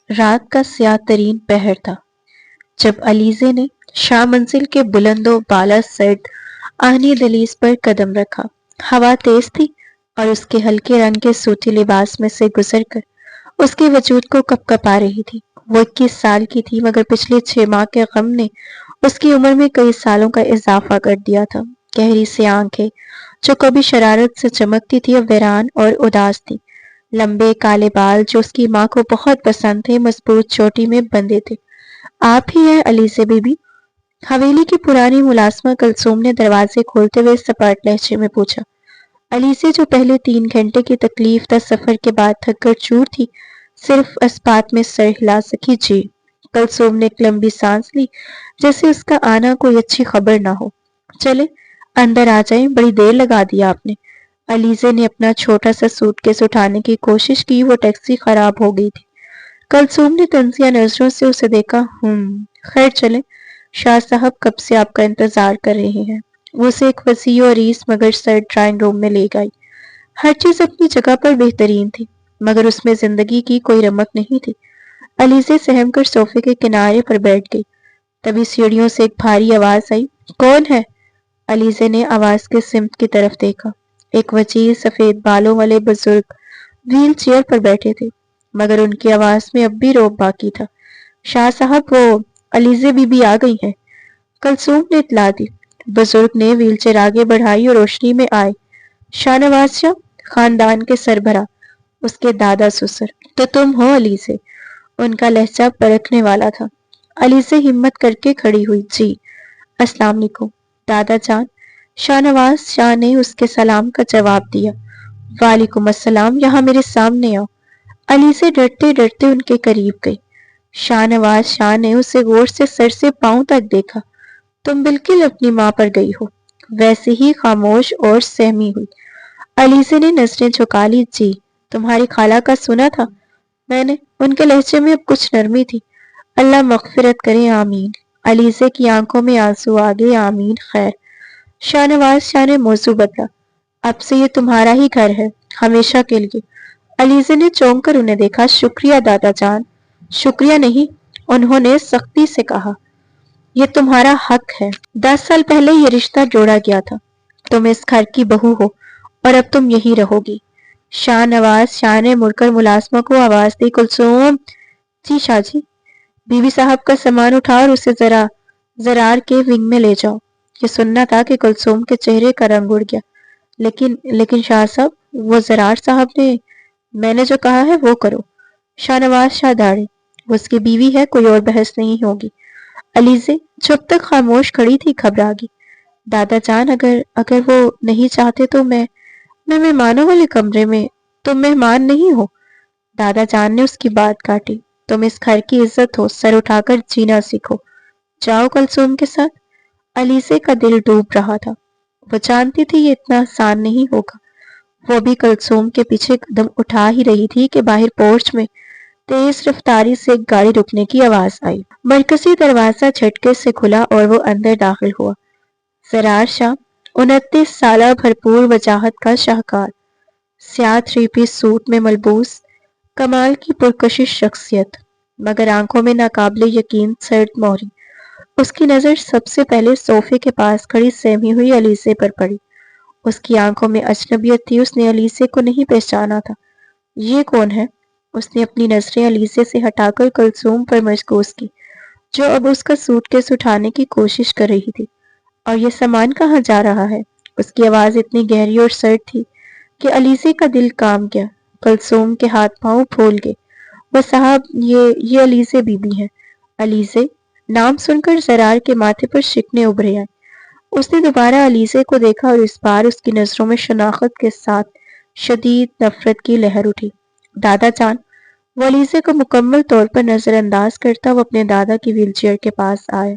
رات کا سیاہ ترین پہر تھا جب علیزے نے شاہ منزل کے بلند و بالا سرد آہنی دہلیز پر قدم رکھا۔ ہوا تیز تھی اور اس کے ہلکے رنگ کے سوتی لباس میں سے گزر کر اس کے وجود کو کپکپا رہی تھی۔ وہ 21 سال کی تھی مگر پچھلے 6 ماہ کے غم نے اس کی عمر میں کئی سالوں کا اضافہ کر دیا تھا۔ گہری سی آنکھیں جو کبھی شرارت سے چمکتی تھی اب ویران اور اداس تھی۔ لمبے کالے بال جو اس کی ماں کو بہت پسند تھے مضبوط چوٹی میں بندھے تھے۔ آپ ہی ہیں علیزے بی بی؟ حویلی کی پرانی ملازمہ کلثوم نے دروازے کھولتے ہوئے سپاٹ لہجے میں پوچھا۔ علیزے جو پہلے 3 گھنٹے کی تکلیف دہ سفر کے بعد تھک کر چور تھی صرف اس بات میں سر ہلا سکی۔ جی۔ کلثوم نے ایک لمبی سانس لی جیسے اس کا آنا کوئی اچھی خبر نہ ہو۔ چلے اندر آ جائیں، بڑی دیر لگا دی آپ نے۔ علیزے نے اپنا چھوٹا سا سوٹ کیس اٹھانے کی کوشش کی، وہ ٹیکسی خراب ہو گئی تھی۔ کلثوم نے طنزیہ نظروں سے اسے دیکھا۔ خیر چلیں، شاہ صاحب کب سے آپ کا انتظار کر رہے ہیں۔ وہ اسے ایک وسیع و عریض مگر سرد ڈرائنگ روم میں لے گئی۔ ہر چیز اپنی جگہ پر بہترین تھی مگر اس میں زندگی کی کوئی رمق نہیں تھی۔ علیزے سہم کر صوفے کے کنارے پر بیٹھ گئی۔ تبھی سیڑھیوں سے ایک بھاری آواز آئی۔ کون ہے؟ علیزے نے آواز کے سمت کی طرف دیکھا۔ ایک وسیع سفید بالوں والے بزرگ ویل چیئر پر بیٹھے تھے مگر ان کی آواز میں اب بھی رعب باقی تھا۔ شاہ صاحب وہ علیزے بی بی آ گئی ہیں، کلثوم نے اطلاع دی۔ بزرگ نے ویل چیئر آگے بڑھائی اور روشنی میں آئے شاہ نواز شاہ، خاندان کے سربراہ، اس کے دادا سسر۔ تو تم ہو علیزے؟ ان کا لہجہ پرکھنے والا تھا۔ علیزے ہمت کر کے کھڑی ہوئی۔ جی السلام علیکم دادا جان، شاہ نواز شاہ نے اس کے سلام کا جواب دیا۔ وعلیکم السلام، یہاں میرے سامنے آؤ۔ علیزے ڈرتے ڈرتے ان کے قریب گئی۔ شاہ نواز شاہ نے اسے غور سے سر سے پاؤں تک دیکھا۔ تم بالکل اپنی ماں پر گئی ہو، ویسے ہی خاموش اور سہمی ہوئی۔ علیزے نے نظریں جھکا لی۔ جی تمہاری خالہ کا سنا تھا میں نے، ان کے لہجے میں اب کچھ نرمی تھی۔ اللہ مغفرت کرے، آمین۔ علیزے کی آنکھوں میں آنسو آ گئے۔ آمین خیر۔ شاہ نواز شاہ نے موضوع بدلا۔ اب سے یہ تمہارا ہی گھر ہے، ہمیشہ کے لیے۔ علیزے نے چونک کر انہیں دیکھا۔ شکریہ دادا جان۔ شکریہ نہیں، انہوں نے سختی سے کہا، یہ تمہارا حق ہے۔ 10 سال پہلے یہ رشتہ جوڑا گیا تھا، تم اس گھر کی بہو ہو اور اب تم یہی رہو گی۔ شاہ نواز شاہ نے مڑ کر ملازمہ کو آواز دی۔ کلثوم۔ جی شاہ جی۔ بی بی صاحب کا سامان اٹھا اور اسے زرار کے ونگ میں لے جاؤ۔ یہ سننا تھا کہ کلثوم کے چہرے کا رنگ اڑ گیا۔ لیکن شاہ صاحب، وہ زرار صاحب نے، میں نے جو کہا ہے وہ کرو۔ شاہ نواز شاہ داڑے، وہ اس کی بیوی ہے، کوئی اور بحث نہیں ہوگی۔ علیزے جو اب تک خاموش کھڑی تھی گھبرا گئی۔ دادا جان اگر وہ نہیں چاہتے تو میں مہمانوں والے کمرے میں، تم مہمان نہیں ہو۔ دادا جان نے اس کی بات کاٹی۔ تم اس گھر کی عزت ہو، سر اٹھا کر جینا سیکھو۔ جاؤ کلثوم کے ساتھ۔ علیزے کا دل ڈوب رہا تھا، وہ جانتی تھی یہ اتنا آسان نہیں ہوگا۔ وہ بھی کلثوم کے پیچھے قدم اٹھا ہی رہی تھی کہ باہر پورچ میں تیز رفتاری سے ایک گاڑی رکنے کی آواز آئی۔ مرکزی دروازہ جھٹکے سے کھلا اور وہ اندر داخل ہوا۔ زرار شاہ 29 سالہ بھرپور وجاہت کا شاہکار، سیاہ 3 پیس سوٹ میں ملبوس، کمال کی پرکشش شخصیت مگر آنکھوں میں ناقابل یقین سرد موہری۔ اس کی نظر سب سے پہلے صوفے کے پاس کھڑی سہمی ہوئی علیزے پر پڑی۔ اس کی آنکھوں میں اجنبیت تھی، اس نے علیزے کو نہیں پہچانا تھا۔ یہ کون ہے؟ اس نے اپنی نظریں علیزے سے ہٹا کر کلثوم پر مرکوز کی جو اب اس کا سوٹ کیس اٹھانے کی کوشش کر رہی تھی۔ اور یہ سامان کہاں جا رہا ہے؟ اس کی آواز اتنی گہری اور سرد تھی کہ علیزے کا دل کام گیا۔ کلثوم کے ہاتھ پاؤں پھول گئے۔ وہ صاحب یہ علیزے بی بی ہیں۔ علیزے نام سن کر زرار کے ماتھے پر شکنے ابھرے آئے۔ اس نے دوبارہ علیزے کو دیکھا اور اس بار اس کی نظروں میں شناخت کے ساتھ شدید نفرت کی لہر اٹھی۔ دادا جان، وہ علیزے کو مکمل طور پر نظر انداز کرتا وہ اپنے دادا کی ویل چیئر کے پاس آیا۔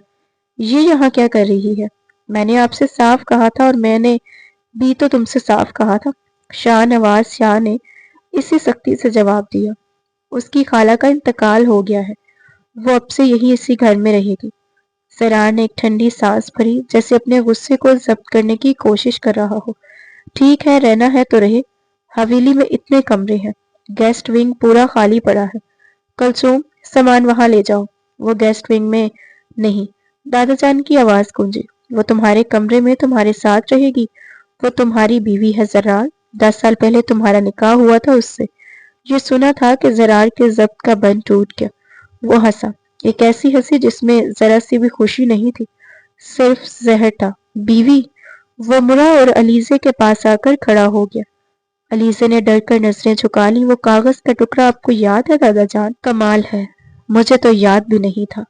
یہ یہاں کیا کر رہی ہے؟ میں نے آپ سے صاف کہا تھا اور میں نے بھی تو تم سے صاف کہا تھا، شاہ نواز شاہ نے اسی سختی سے جواب دیا۔ اس کی خالہ کا انتقال ہو گیا ہے، وہ اب سے یہی اسی گھر میں رہے گی۔ زرار نے ایک ٹھنڈی سانس بھری جیسے اپنے غصے کو ضبط کرنے کی کوشش کر رہا ہو۔ ٹھیک ہے، رہنا ہے تو رہے، حویلی میں اتنے کمرے ہیں، گیسٹ ونگ پورا خالی پڑا ہے۔ کلثوم سامان وہاں لے جاؤ۔ وہ گیسٹ ونگ میں نہیں، دادا جان کی آواز گونجی۔ وہ تمہارے کمرے میں تمہارے ساتھ رہے گی۔ وہ تمہاری بیوی ہے زرار، 10 سال پہلے تمہارا نکاح ہوا تھا اس سے۔ یہ سنا تھا کہ زرار کے ضبط کا بند ٹوٹ گیا۔ وہ ہنسا، ایک ایسی ہنسی جس میں ذرا سی بھی خوشی نہیں تھی، صرف زہر تھا۔ بیوی؟ وہ مڑا اور علیزے کے پاس آ کر کھڑا ہو گیا۔ علیزے نے ڈر کر نظریں جھکا لیں۔ وہ کاغذ کا ٹکڑا آپ کو یاد ہے دادا جان؟ کمال ہے، مجھے تو یاد بھی نہیں تھا۔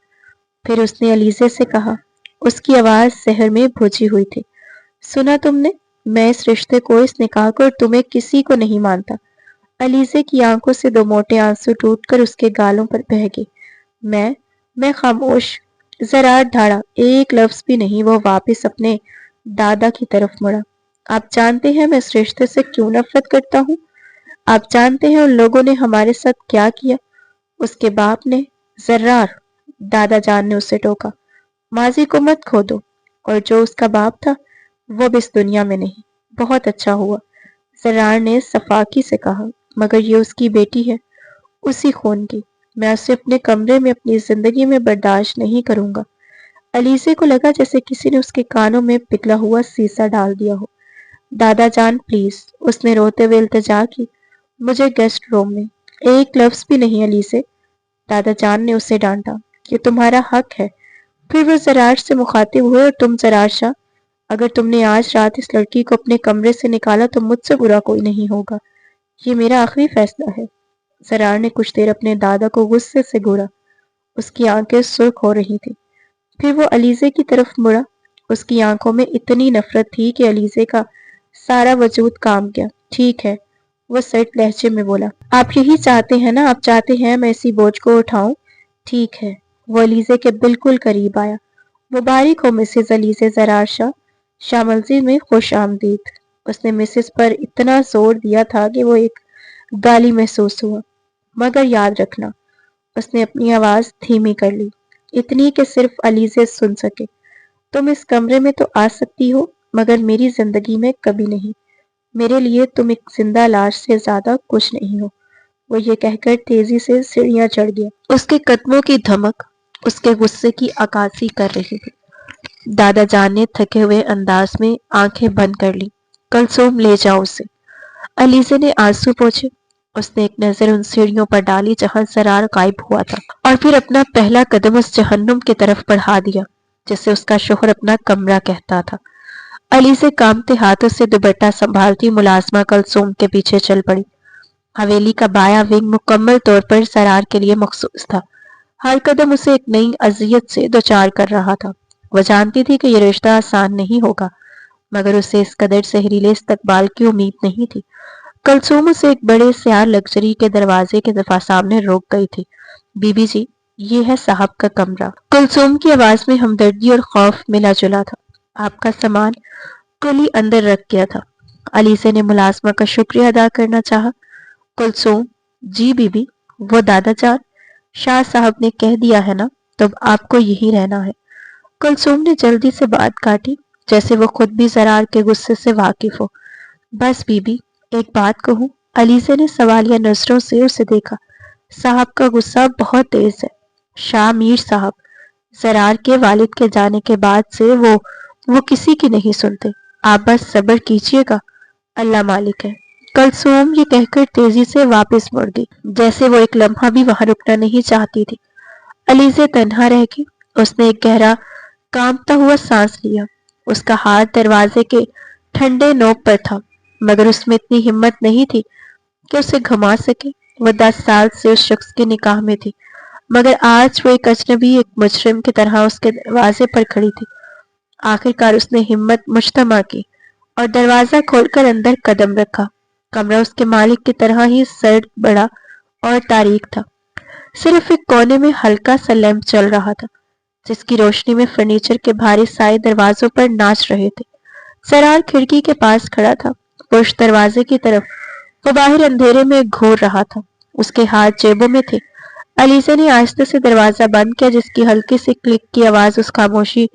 پھر اس نے علیزے سے کہا، اس کی آواز زہر میں بھجی ہوئی تھی، سنا تم نے؟ میں اس رشتے کو، اس نکاح کو اور تمہیں کسی کو نہیں مانتا۔ علیزے کی آنکھوں سے 2 موٹے آنسو ٹوٹ کر اس کے گالوں پر بہہ گئے۔ میں خاموش۔ زرار دھاڑا، ایک لفظ بھی نہیں۔ وہ واپس اپنے دادا کی طرف مڑا۔ آپ جانتے ہیں میں اس رشتے سے کیوں نفرت کرتا ہوں؟ آپ جانتے ہیں ان لوگوں نے ہمارے ساتھ کیا کیا؟ اس کے باپ نے؟ زرار، دادا جان نے اسے ٹوکا، ماضی کو مت کھودو، اور جو اس کا باپ تھا وہ بھی اس دنیا میں نہیں۔ بہت اچھا ہوا، زرار نے صفاقی سے کہا، مگر یہ اس کی بیٹی ہے، اسی خون کی۔ میں اسے اپنے کمرے میں اپنی زندگی میں برداشت نہیں کروں گا۔ علیزے کو لگا جیسے کسی نے اس کے کانوں میں پگھلا ہوا سیسا ڈال دیا ہو۔ دادا جان پلیز، اس نے روتے ہوئے التجا کی، مجھے گیسٹ روم میں۔ ایک لفظ بھی نہیں علیزے، دادا جان نے اسے ڈانٹا، یہ تمہارا حق ہے۔ پھر وہ زرار سے مخاطب ہوئے، اور تم زرار شاہ، اگر تم نے آج رات اس لڑکی کو اپنے کمرے سے نکالا تو مجھ سے برا کوئی نہیں ہوگا، یہ میرا آخری فیصلہ ہے۔ زرار نے کچھ دیر اپنے دادا کو غصے سے گھورا، اس کی آنکھیں سرخ ہو رہی تھیں۔ پھر وہ علیزے کی طرف مڑا، اس کی آنکھوں میں اتنی نفرت تھی کہ علیزے کا سارا وجود کانپ گیا۔ ٹھیک ہے، وہ سرد لہجے میں بولا، آپ یہی چاہتے ہیں نا؟ آپ چاہتے ہیں میں اسی بوجھ کو اٹھاؤں؟ ٹھیک ہے۔ وہ علیزے کے بالکل قریب آیا۔ مبارک ہو مسز علیزے زرار شاہ، شاہ منزل میں خوش آمدید۔ اس نے مسز پر اتنا زور دیا تھا کہ وہ ایک گالی محسوس ہوا۔ مگر یاد رکھنا، اس نے اپنی آواز دھیمی کر لی، اتنی کہ صرف علیزے سن سکے، تم اس کمرے میں تو آ سکتی ہو مگر میری زندگی میں کبھی نہیں۔ میرے لیے تم ایک زندہ لاش سے زیادہ کچھ نہیں ہو۔ وہ یہ کہہ کر تیزی سے سیڑھیاں چڑھ گیا۔ اس کے قدموں کی دھمک اس کے غصے کی عکاسی کر رہی تھی۔ دادا جان نے تھکے ہوئے انداز میں آنکھیں بند کر لی۔ کلثوم لے جاؤ اسے۔ علیزے نے آنسو پوچھے۔ اس نے ایک نظر ان سیڑھیوں پر ڈالی جہاں زرار غائب ہوا تھا، اور پھر اپنا پہلا قدم اس جہنم کی طرف بڑھا دیا جسے اس کا شوہر اپنا کمرہ کہتا تھا۔ علیزے کانپتے ہاتھوں سے دوپٹہ سنبھالتی ملازمہ کلثوم کے پیچھے چل پڑی۔ حویلی کا بایاں ونگ مکمل طور پر زرار کے لیے مخصوص تھا۔ ہر قدم اسے ایک نئی اذیت سے دوچار کر رہا تھا۔ وہ جانتی تھی کہ یہ رشتہ آسان نہیں ہوگا، مگر اسے اس قدر زہریلے استقبال کی امید نہیں تھی۔ کلثوم اسے ایک بڑے سیاہ لگژری کے دروازے کے دفعہ سامنے روک گئی تھی۔ بی بی جی، یہ ہے صاحب کا کمرہ۔ کلثوم کی آواز میں ہمدردی اور خوف ملا جلا تھا۔ آپ کا سامان کلی اندر رکھ گیا تھا۔ علیزے نے ملازمہ کا شکریہ ادا کرنا چاہا۔ کلثوم، جی بی بی۔ وہ دادا جان، شاہ صاحب نے کہہ دیا ہے نا، تب آپ کو یہی رہنا ہے۔ کلثوم نے جلدی سے بات کاٹی، جیسے وہ خود بھی زرار کے غصے سے واقف ہو۔ بس بی بی، ایک بات کہوں؟ علیزے نے سوالیہ نظروں سے اسے دیکھا۔ صاحب کا غصہ بہت تیز ہے۔ شاہ میر صاحب، زرار کے والد کے جانے کے بعد سے وہ کسی کی نہیں سنتے۔ آپ بس صبر کیجیے گا، اللہ مالک ہے۔ کلثوم یہ کہہ کر تیزی سے واپس مڑ گئی، جیسے وہ ایک لمحہ بھی وہاں رکنا نہیں چاہتی تھی۔ علیزے تنہا رہ گئی۔ اس نے ایک گہرا کانپتا ہوا سانس لیا۔ اس کا ہاتھ دروازے کے ٹھنڈے نوک پر تھا، مگر اس میں اتنی ہمت نہیں تھی کہ اسے گھما سکے۔ وہ 10 سال سے اس شخص کے نکاح میں تھی، مگر آج وہ ایک اجنبی، ایک مجرم کی طرح اس کے دروازے پر کھڑی تھی۔ آخر کار اس نے ہمت مجتمع کی اور دروازہ کھول کر اندر قدم رکھا۔ کمرہ اس کے مالک کی طرح ہی سرد، بڑا اور تاریک تھا۔ صرف ایک کونے میں ہلکا سا لیمپ چل رہا تھا، جس کی روشنی میں فرنیچر کے بھاری سائے دروازوں پر ناچ رہے تھے۔ زرار کھڑکی کے پاس کھڑا تھا، پشت دروازے کی طرف۔ وہ باہر اندھیرے میں گھور رہا تھا، اس کے ہاتھ جیبوں میں تھے۔ علیزے نے آہستہ سے دروازہ بند کیا، جس کی ہلکی سی کلک کی آواز اس خاموشی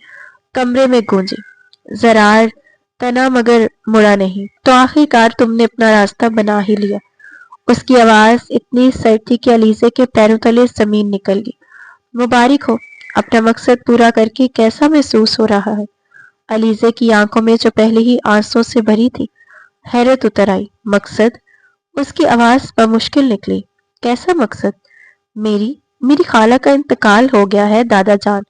کمرے میں گونجی۔ زرار تنا مگر مڑا نہیں۔ تو آخر کار تم نے اپنا راستہ بنا ہی لیا۔ اس کی آواز اتنی سرد تھی کہ علیزے کے پیروں تلے زمین نکل گئی۔ مبارک ہو، اپنا مقصد پورا کر کے کیسا محسوس ہو رہا ہے؟ علیزے کی آنکھوں میں جو پہلے ہی آنسوں سے بھری تھی، حیرت اتر آئی۔ مقصد؟ اس کی آواز بمشکل نکلی۔ کیسا مقصد؟ میری خالہ کا انتقال ہو گیا ہے دادا جان۔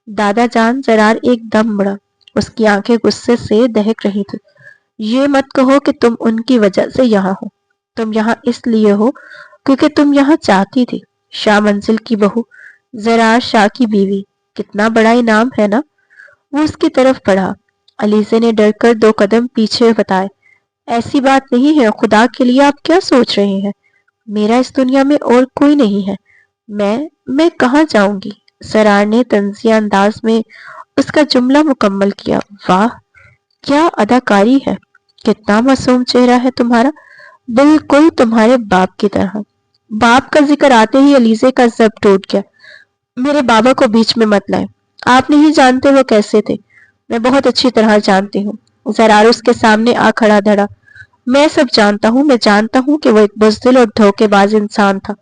دادا جان؟ زرار ایک دم بڑھا، اس کی آنکھیں غصے سے دہک رہی تھی۔ یہ مت کہو کہ تم ان کی وجہ سے یہاں ہو۔ تم یہاں اس لیے ہو کیونکہ تم یہاں چاہتی تھی۔ شاہ منزل کی بہو، زرار شاہ کی بیوی، کتنا بڑا انعام ہے نا؟ وہ اس کی طرف بڑھا۔ علیزے نے ڈر کر 2 قدم پیچھے بتائے۔ ایسی بات نہیں ہے، خدا کے لیے آپ کیا سوچ رہے ہیں؟ میرا اس دنیا میں اور کوئی نہیں ہے۔ میں کہاں جاؤں گی؟ زرار نے طنزیہ انداز میں اس کا جملہ مکمل کیا۔ واہ، کیا اداکاری ہے! کتنا معصوم چہرہ ہے تمہارا، بالکل تمہارے باپ کی طرح۔ باپ کا ذکر آتے ہی علیزے کا ضبط ٹوٹ گیا۔ میرے بابا کو بیچ میں مت لائیں، آپ نہیں جانتے وہ کیسے تھے۔ میں بہت اچھی طرح جانتی ہوں۔ زرار اس کے سامنے آ کھڑا دھڑا۔ میں سب جانتا ہوں، میں جانتا ہوں کہ وہ ایک بزدل اور دھوکے باز انسان تھا،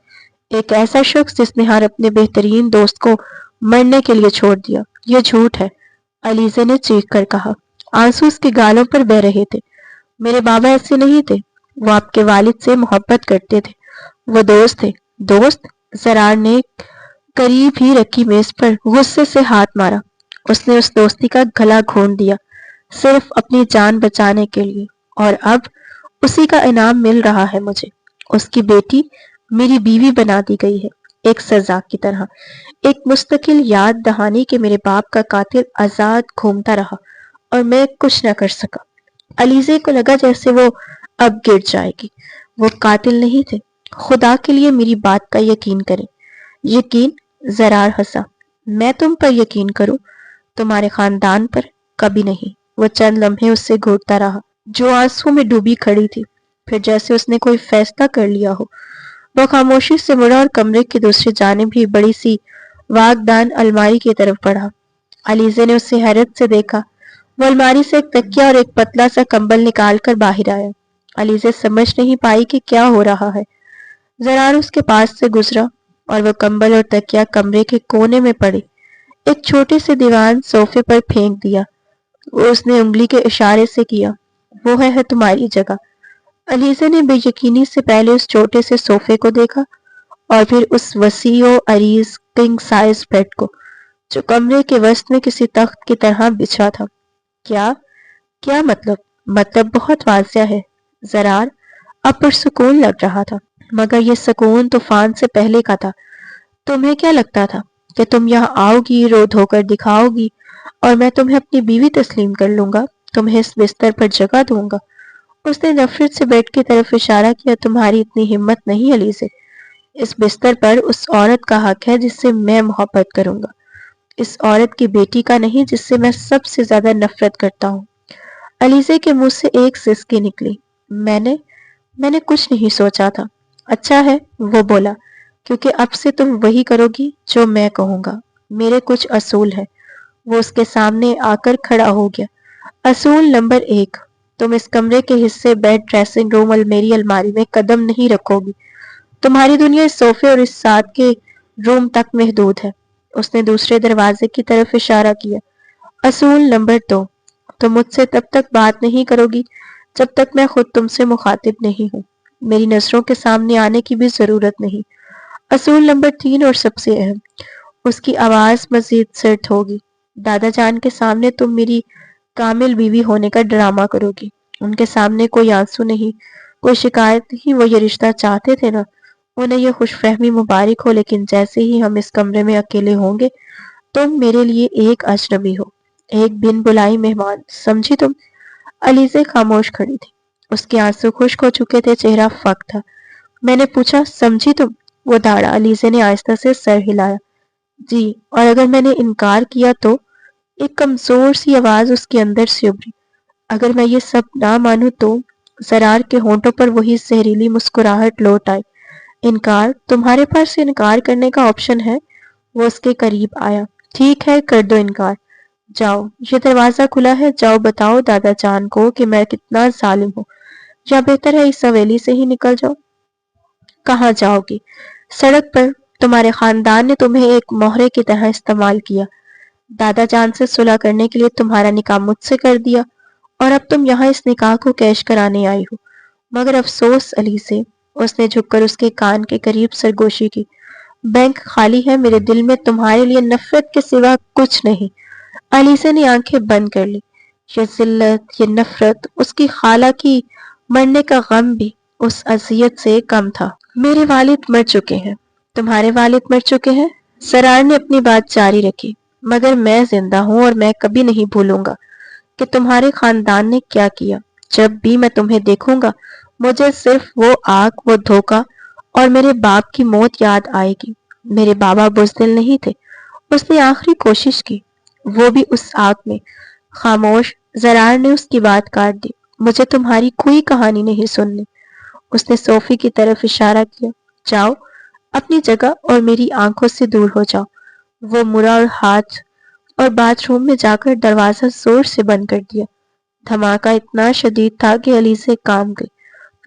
ایک ایسا شخص جس نے ہر اپنے بہترین دوست کو مرنے کے لیے چھوڑ دیا۔ یہ جھوٹ ہے، علیزے نے چیخ کر کہا۔ آنسو اس کے گالوں پر بہہ رہے تھے۔ میرے بابا ایسے نہیں تھے، وہ آپ کے والد سے محبت کرتے تھے، وہ دوست تھے۔ دوست؟ زرار نے قریب ہی رکھی میز پر غصے سے ہاتھ مارا۔ اس نے اس دوستی کا گلا گھونٹ دیا، صرف اپنی جان بچانے کے لیے، اور اب اسی کا انعام مل رہا ہے مجھے۔ اس کی بیٹی میری بیوی بنا دی گئی ہے، ایک سزا کی طرح، ایک مستقل یاد دہانی کہ میرے باپ کا قاتل آزاد گھومتا رہا اور میں کچھ نہ کر سکا۔ علیزے کو لگا جیسے وہ اب گر جائے گی۔ وہ قاتل نہیں تھے، خدا کے لیے میری بات کا یقین کریں۔ یقین؟ زرار ہنسا۔ میں تم پر یقین کروں؟ تمہارے خاندان پر؟ کبھی نہیں۔ وہ چند لمحے اس سے گھورتا رہا، جو آنسو میں ڈوبی کھڑی تھی، پھر جیسے اس نے کوئی فیصلہ کر لیا ہو، وہ خاموشی سے مڑا اور کمرے کی دوسری جانب ہی بڑی سی واگدان الماری کی طرف بڑھا۔ علیزے نے اسے حیرت سے دیکھا۔ وہ الماری سے ایک تکیہ اور ایک پتلا سا کمبل نکال کر باہر آیا۔ علیزے سمجھ نہیں پائی کہ کیا ہو رہا ہے۔ زرار اس کے پاس سے گزرا اور وہ کمبل اور تکیہ کمرے کے کونے میں پڑے ایک چھوٹے سے دیوان صوفے پر پھینک دیا۔ وہ اس نے انگلی کے اشارے سے کیا۔ وہ ہے تمہاری جگہ۔ علیزے نے بے یقینی سے پہلے اس چھوٹے سے صوفے کو دیکھا اور پھر اس وسیع و عریض کنگ سائز بیڈ کو، جو کمرے کے وسط میں کسی تخت کی طرح بچھا تھا۔ کیا مطلب؟ مطلب بہت واضح ہے۔ زرار اب پرسکون لگ رہا تھا، مگر یہ سکون طوفان سے پہلے کا تھا۔ تمہیں کیا لگتا تھا کہ تم یہاں آؤ گی، رو دھو کر دکھاؤ گی اور میں تمہیں اپنی بیوی تسلیم کر لوں گا، تمہیں اس بستر پر جگہ دوں گا؟ اس نے نفرت سے بیڈ کی طرف اشارہ کیا۔ تمہاری اتنی ہمت نہیں علیزے، اس بستر پر اس عورت کا حق ہے جس سے میں محبت کروں گا، اس عورت کی بیٹی کا نہیں جس سے میں سب سے زیادہ نفرت کرتا ہوں۔ علیزے کے منہ سے ایک سسکی نکلی۔ میں نے کچھ نہیں سوچا تھا۔ اچھا ہے، وہ بولا، کیونکہ اب سے تم وہی کرو گی جو میں کہوں گا۔ میرے کچھ اصول ہیں۔ وہ اس کے سامنے آ کر کھڑا ہو گیا۔ اصول نمبر 1، تم اس کمرے کے حصے بیڈ، ڈریسنگ روم، الماری میں قدم نہیں رکھو گی۔ تمہاری دنیا اس صوفے اور اس ساتھ کے روم تک محدود ہے۔ اس نے دوسرے دروازے کی طرف اشارہ کیا۔ اصول نمبر 2، تم مجھ سے تب تک بات نہیں کرو گی جب تک میں خود تم سے مخاطب نہیں ہوں۔ میری نظروں کے سامنے آنے کی بھی ضرورت نہیں۔ اصول نمبر 3 اور سب سے اہم، اس کی آواز مزید سرد ہوگی، دادا جان کے سامنے تم میری کامل بیوی ہونے کا ڈرامہ کرو گی۔ ان کے سامنے کوئی آنسو نہیں، کوئی شکایت نہیں، وہ یہ رشتہ چاہتے تھے نا۔ انہیں یہ خوش فہمی مبارک ہو، لیکن جیسے ہی ہم اس کمرے میں اکیلے ہوں گے، تم میرے لیے ایک اجنبی ہو، ایک بن بلائی مہمان، سمجھی تم؟ علیزے خاموش کھڑی تھی، اس کے آنسو خشک ہو چکے تھے، چہرہ فاق تھا۔ میں نے پوچھا، سمجھی تم؟ وہ داڑا۔ علیزے نے آہستہ سے سر ہلایا۔ جی، اور اگر میں نے انکار کیا تو؟ ایک کمزور سی آواز اس کے اندر سے ابھری۔ اگر میں یہ سب نہ مانوں تو؟ زرار کے ہونٹوں پر وہی زہریلی مسکراہٹ لوٹ آئی۔ انکار؟ تمہارے پاس انکار کرنے کا آپشن ہے؟ وہ اس کے قریب آیا۔ ٹھیک ہے، کر دو انکار۔ جاؤ، یہ دروازہ کھلا ہے، جاؤ بتاؤ دادا جان کو کہ میں کتنا ظالم ہوں، یا بہتر ہے اس حویلی سے ہی نکل جاؤ۔ کہاں جاؤ گی؟ سڑک پر تمہارے خاندان نے تمہیں ایک مہرے کی طرح استعمال کیا، دادا جان سے صلح کرنے کے لیے تمہارا نکاح مجھ سے کر دیا، اور اب تم یہاں اس نکاح کو کیش کرانے آئی ہو۔ مگر افسوس علی سے، اس نے جھک کر اس کے کان کے قریب سرگوشی کی، بینک خالی ہے، میرے دل میں تمہارے لیے نفرت کے سوا کچھ نہیں۔ علیزہ نے آنکھیں بند کر لی۔ یہ ذلت، یہ نفرت، اس کی خالہ کی مرنے کا غم بھی اس اذیت سے کم تھا۔ میرے والد مر چکے ہیں، تمہارے والد مر چکے ہیں؟ سرار نے اپنی بات جاری رکھی، مگر میں زندہ ہوں اور میں کبھی نہیں بھولوں گا کہ تمہارے خاندان نے کیا کیا۔ جب بھی میں تمہیں دیکھوں گا مجھے صرف وہ آگ، وہ دھوکہ اور میرے باپ کی موت یاد آئے گی۔ میرے بابا بزدل نہیں تھے، اس نے آخری کوشش کی، وہ بھی اس آگ میں۔ خاموش، زرار نے اس کی بات کاٹ دی، مجھے تمہاری کوئی کہانی نہیں سننی۔ اس نے صوفی کی طرف اشارہ کیا، جاؤ اپنی جگہ اور میری آنکھوں سے دور ہو جاؤ۔ وہ مڑا اور باتھ روم میں جا کر دروازہ زور سے بند کر دیا۔ دھماکہ اتنا شدید تھا کہ علیزہ کام گئی۔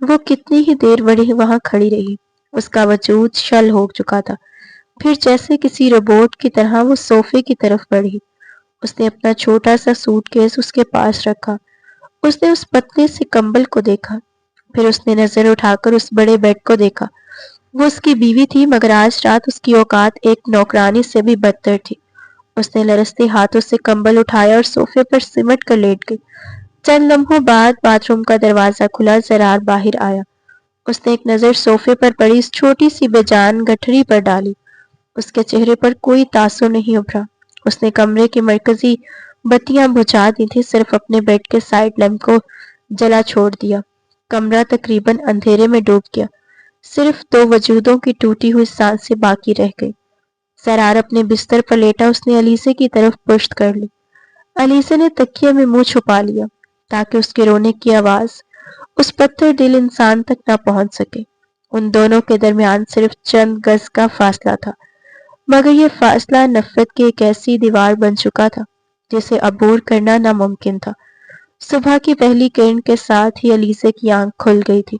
وہ کتنی ہی دیر وہاں کھڑی رہی، اس کا وجود شل ہو چکا تھا۔ پھر جیسے کسی روبوٹ کی طرح وہ صوفے کی طرف بڑھی۔ اس نے اپنا چھوٹا سا سوٹ کیس اس کے پاس رکھا۔ اس نے اس پتلے سے کمبل کو دیکھا، پھر اس نے نظر اٹھا کر اس بڑے بیڈ کو دیکھا۔ وہ اس کی بیوی تھی، مگر آج رات اس کی اوقات ایک نوکرانی سے بھی بدتر تھی۔ اس نے لرزتے ہاتھوں سے کمبل اٹھایا اور صوفے پر سمٹ کر لیٹ گئی۔ چند لمحوں بعد باتھ روم کا دروازہ کھلا، زرار باہر آیا۔ اس نے ایک نظر صوفے پر پڑی اس چھوٹی سی بے جان گٹھڑی پر ڈالی۔ اس کے چہرے پر کوئی تاثر نہیں ابھرا۔ اس نے کمرے کی مرکزی بتیاں بجھا دی تھی، صرف اپنے بیڈ کے سائیڈ لیمپ کو جلا چھوڑ دیا۔ کمرہ تقریباً اندھیرے میں ڈوب گیا، صرف دو وجودوں کی ٹوٹی ہوئی سانسیں باقی رہ گئی۔ زرار اپنے بستر پر لیٹا، اس نے علیزہ کی طرف پشت کر لی۔ علیزہ نے تکیے میں منہ چھپا لیا تاکہ اس کے رونے کی آواز اس پتھر دل انسان تک نہ پہنچ سکے۔ ان دونوں کے درمیان صرف چند گز کا فاصلہ تھا، مگر یہ فاصلہ نفرت کی ایک ایسی دیوار بن چکا تھا جسے عبور کرنا ناممکن تھا۔ صبح کی پہلی کرن کے ساتھ ہی علیزہ کی آنکھ کھل گئی تھی۔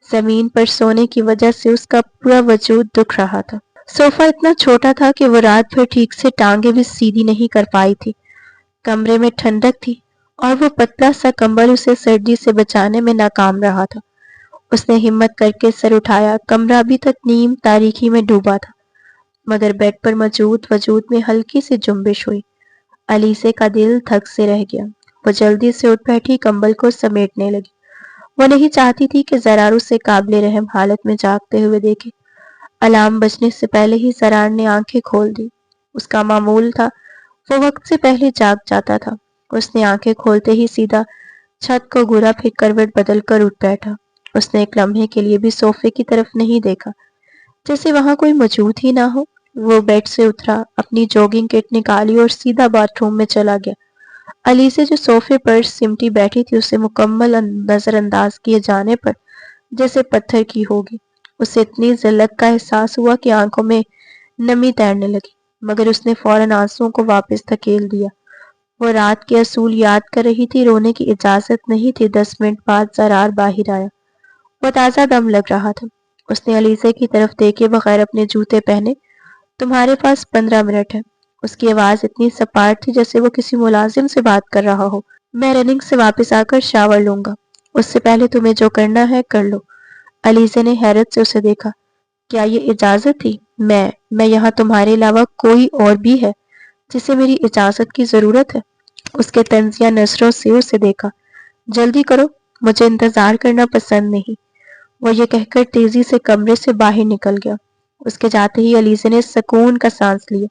زمین پر سونے کی وجہ سے اس کا پورا وجود دکھ رہا تھا۔ صوفہ اتنا چھوٹا تھا کہ وہ رات بھر ٹھیک سے ٹانگیں بھی سیدھی نہیں کر پائی تھی۔ کمرے میں ٹھنڈک تھی اور وہ پتلا سا کمبل اسے سردی سے بچانے میں ناکام رہا تھا۔ اس نے ہمت کر کے سر اٹھایا، کمرہ ابھی تک نیم تاریکی میں ڈوبا تھا، مگر بیڈ پر موجود وجود میں ہلکی سی جنبش ہوئی۔ علیزہ کا دل دھک سے رہ گیا۔ وہ جلدی سے اٹھ بیٹھی، کمبل کو سمیٹنے لگی۔ وہ نہیں چاہتی تھی کہ زرار اسے قابل رحم حالت میں جاگتے ہوئے دیکھے۔ الارم بجنے سے پہلے ہی زرار نے آنکھیں کھول دی۔ اس کا معمول تھا، وہ وقت سے پہلے جاگ جاتا تھا۔ اس نے آنکھیں کھولتے ہی سیدھا چھت کو گورا پھر کروٹ بدل کر اٹھ بیٹھا۔ اس نے ایک لمحے کے لیے بھی صوفے کی طرف نہیں دیکھا، جیسے وہاں کوئی موجود ہی نہ ہو۔ وہ بیڈ سے اترا، اپنی جوگنگ کٹ نکالی اور سیدھا باتھ روم میں چلا گیا۔ علیزہ جو صوفے پر سمٹی بیٹھی تھی، اسے مکمل نظر انداز کیے جانے پر جیسے پتھر کی ہوگی۔ اسے اتنی ذلت کا احساس ہوا کہ آنکھوں میں نمی تیرنے لگی، مگر اس نے فوراً آنسوؤں کو واپس دھکیل دیا۔ وہ رات کے اصول یاد کر رہی تھی، رونے کی اجازت نہیں تھی۔ 10 منٹ بعد زرار باہر آیا۔ وہ تازہ دم لگ رہا تھا۔ اس نے علیزہ کی طرف دیکھے بغیر اپنے جوتے پہنے، تمہارے پاس 15 منٹ ہے۔ اس کی آواز اتنی سپاٹ تھی جیسے وہ کسی ملازم سے بات کر رہا ہو۔ میں رننگ سے واپس آ کر شاور لوں گا، اس سے پہلے تمہیں جو کرنا ہے کر لو۔ علیزہ نے حیرت سے اسے دیکھا، کیا یہ اجازت تھی؟ میں یہاں تمہارے علاوہ کوئی اور بھی ہے جسے میری اجازت کی ضرورت ہے؟ اس کے طنزیہ نظروں سے اسے دیکھا۔ جلدی کرو، مجھے انتظار کرنا پسند نہیں۔ وہ یہ کہہ کر تیزی سے کمرے سے باہر نکل گیا۔ اس کے جاتے ہی علیزہ نے سکون کا سانس لیا۔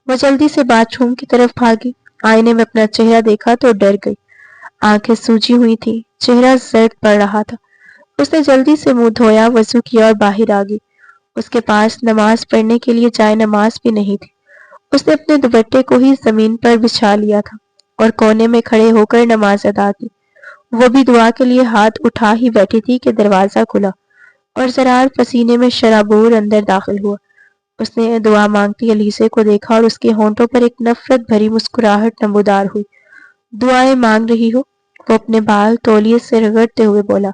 وہ جلدی سے باتھ روم کی طرف بھاگی۔ آئینے میں اپنا چہرہ دیکھا تو ڈر گئی۔ آنکھیں سوجی ہوئی تھی، چہرہ زرد پڑ رہا تھا۔ اس نے جلدی سے منہ دھویا، وضو کیا اور باہر آ گئی۔ اس کے پاس نماز پڑھنے کے لیے جائے نماز بھی نہیں تھی۔ اس نے اپنے دوپٹے کو ہی زمین پر بچھا لیا تھا اور کونے میں کھڑے ہو کر نماز ادا کی۔ وہ بھی دعا کے لیے ہاتھ اٹھا ہی بیٹھی تھی کہ دروازہ کھلا اور زرار پسینے میں شرابور اندر داخل ہوا۔ اس نے دعا مانگتی علیزہ کو دیکھا اور اس کے ہونٹوں پر ایک نفرت بھری مسکراہٹ نمودار ہوئی۔ دعائیں مانگ رہی ہو؟ وہ اپنے بال تولیے سے رگڑتے ہوئے بولا۔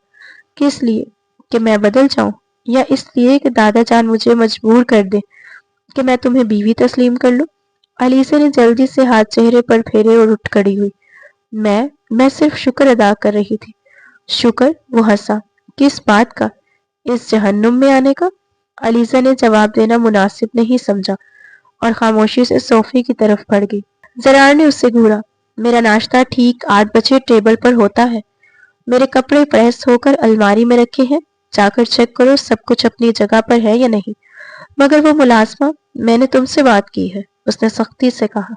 کس لیے؟ کہ میں بدل جاؤں؟ یا اس لیے کہ دادا جان مجھے مجبور کر دے کہ میں تمہیں بیوی تسلیم کر لوں؟ علیزہ نے جلدی سے ہاتھ چہرے پر پھیرے اور اٹھ کھڑی ہوئی۔ میں صرف شکر ادا کر رہی تھی۔ شکر؟ وہ ہنسا۔ کس بات کا؟ اس جہنم میں آنے کا؟ علیزہ نے جواب دینا مناسب نہیں سمجھا اور خاموشی سے صوفے کی طرف بڑھ گئی۔ زرار نے اسے گھورا۔ میرا ناشتہ ٹھیک 8 بجے ٹیبل پر ہوتا ہے۔ میرے کپڑے پریس ہو کر الماری میں رکھے ہیں، جا کر چیک کرو سب کچھ اپنی جگہ پر ہے یا نہیں۔ مگر وہ ملازمہ، میں نے تم سے بات کی ہے، اس نے سختی سے کہا۔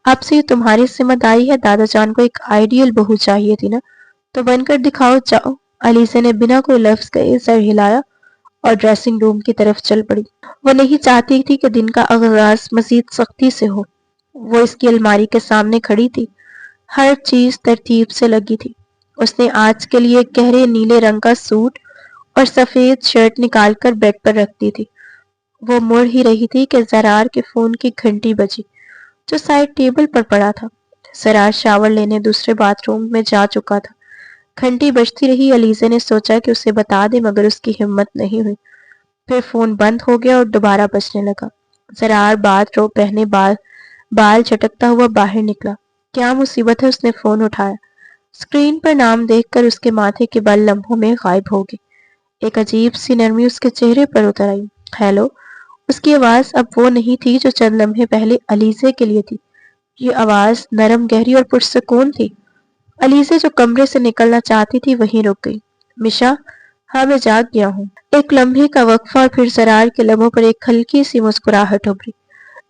اب سے یہ تمہاری ذمہ داری ہے، دادا جان کو ایک آئیڈیل بہو چاہیے تھی نا، تو بن کر دکھاؤ، جاؤ۔ علیزہ نے بنا کوئی لفظ کہے سر ہلایا اور ڈریسنگ روم کی طرف چل پڑی۔ وہ نہیں چاہتی تھی کہ دن کا آغاز مزید سختی سے ہو۔ وہ اس کی الماری کے سامنے کھڑی تھی، ہر چیز ترتیب سے لگی تھی۔ اس نے آج کے لیے گہرے نیلے رنگ کا سوٹ اور سفید شرٹ نکال کر بیڈ پر رکھ دی تھی۔ وہ مڑ ہی رہی تھی کہ زرار کے فون کی گھنٹی بجی جو سائڈ ٹیبل پر پڑا تھا۔ زرار شاور لینے دوسرے باتھ روم میں جا چکا تھا۔ گھنٹی بجتی رہی۔ علیزہ نے سوچا کہ اسے بتا دے مگر اس کی ہمت نہیں ہوئی۔ پھر فون بند ہو گیا اور دوبارہ بجنے لگا۔ زرار باتھ روب پہنے بال چٹکتا ہوا باہر نکلا۔ کیا مصیبت ہے؟ اس نے فون اٹھایا۔ اسکرین پر نام دیکھ کر اس کے ماتھے کے بل لمحوں میں غائب ہو گئے۔ ایک عجیب سی نرمی اس کے چہرے پر اتر آئی۔ ہیلو۔ اس کی آواز اب وہ نہیں تھی جو چند لمحے پہلے علیزہ کے لیے تھی۔ یہ آواز نرم، گہری اور پرسکون تھی۔ علیزہ جو کمرے سے نکلنا چاہتی تھی وہیں رک گئی۔ مشا؟ ہاں میں جاگ گیا ہوں۔ ایک لمحے کا وقفہ اور پھر زرار کے لبوں پر ایک ہلکی سی مسکراہٹ ابھری،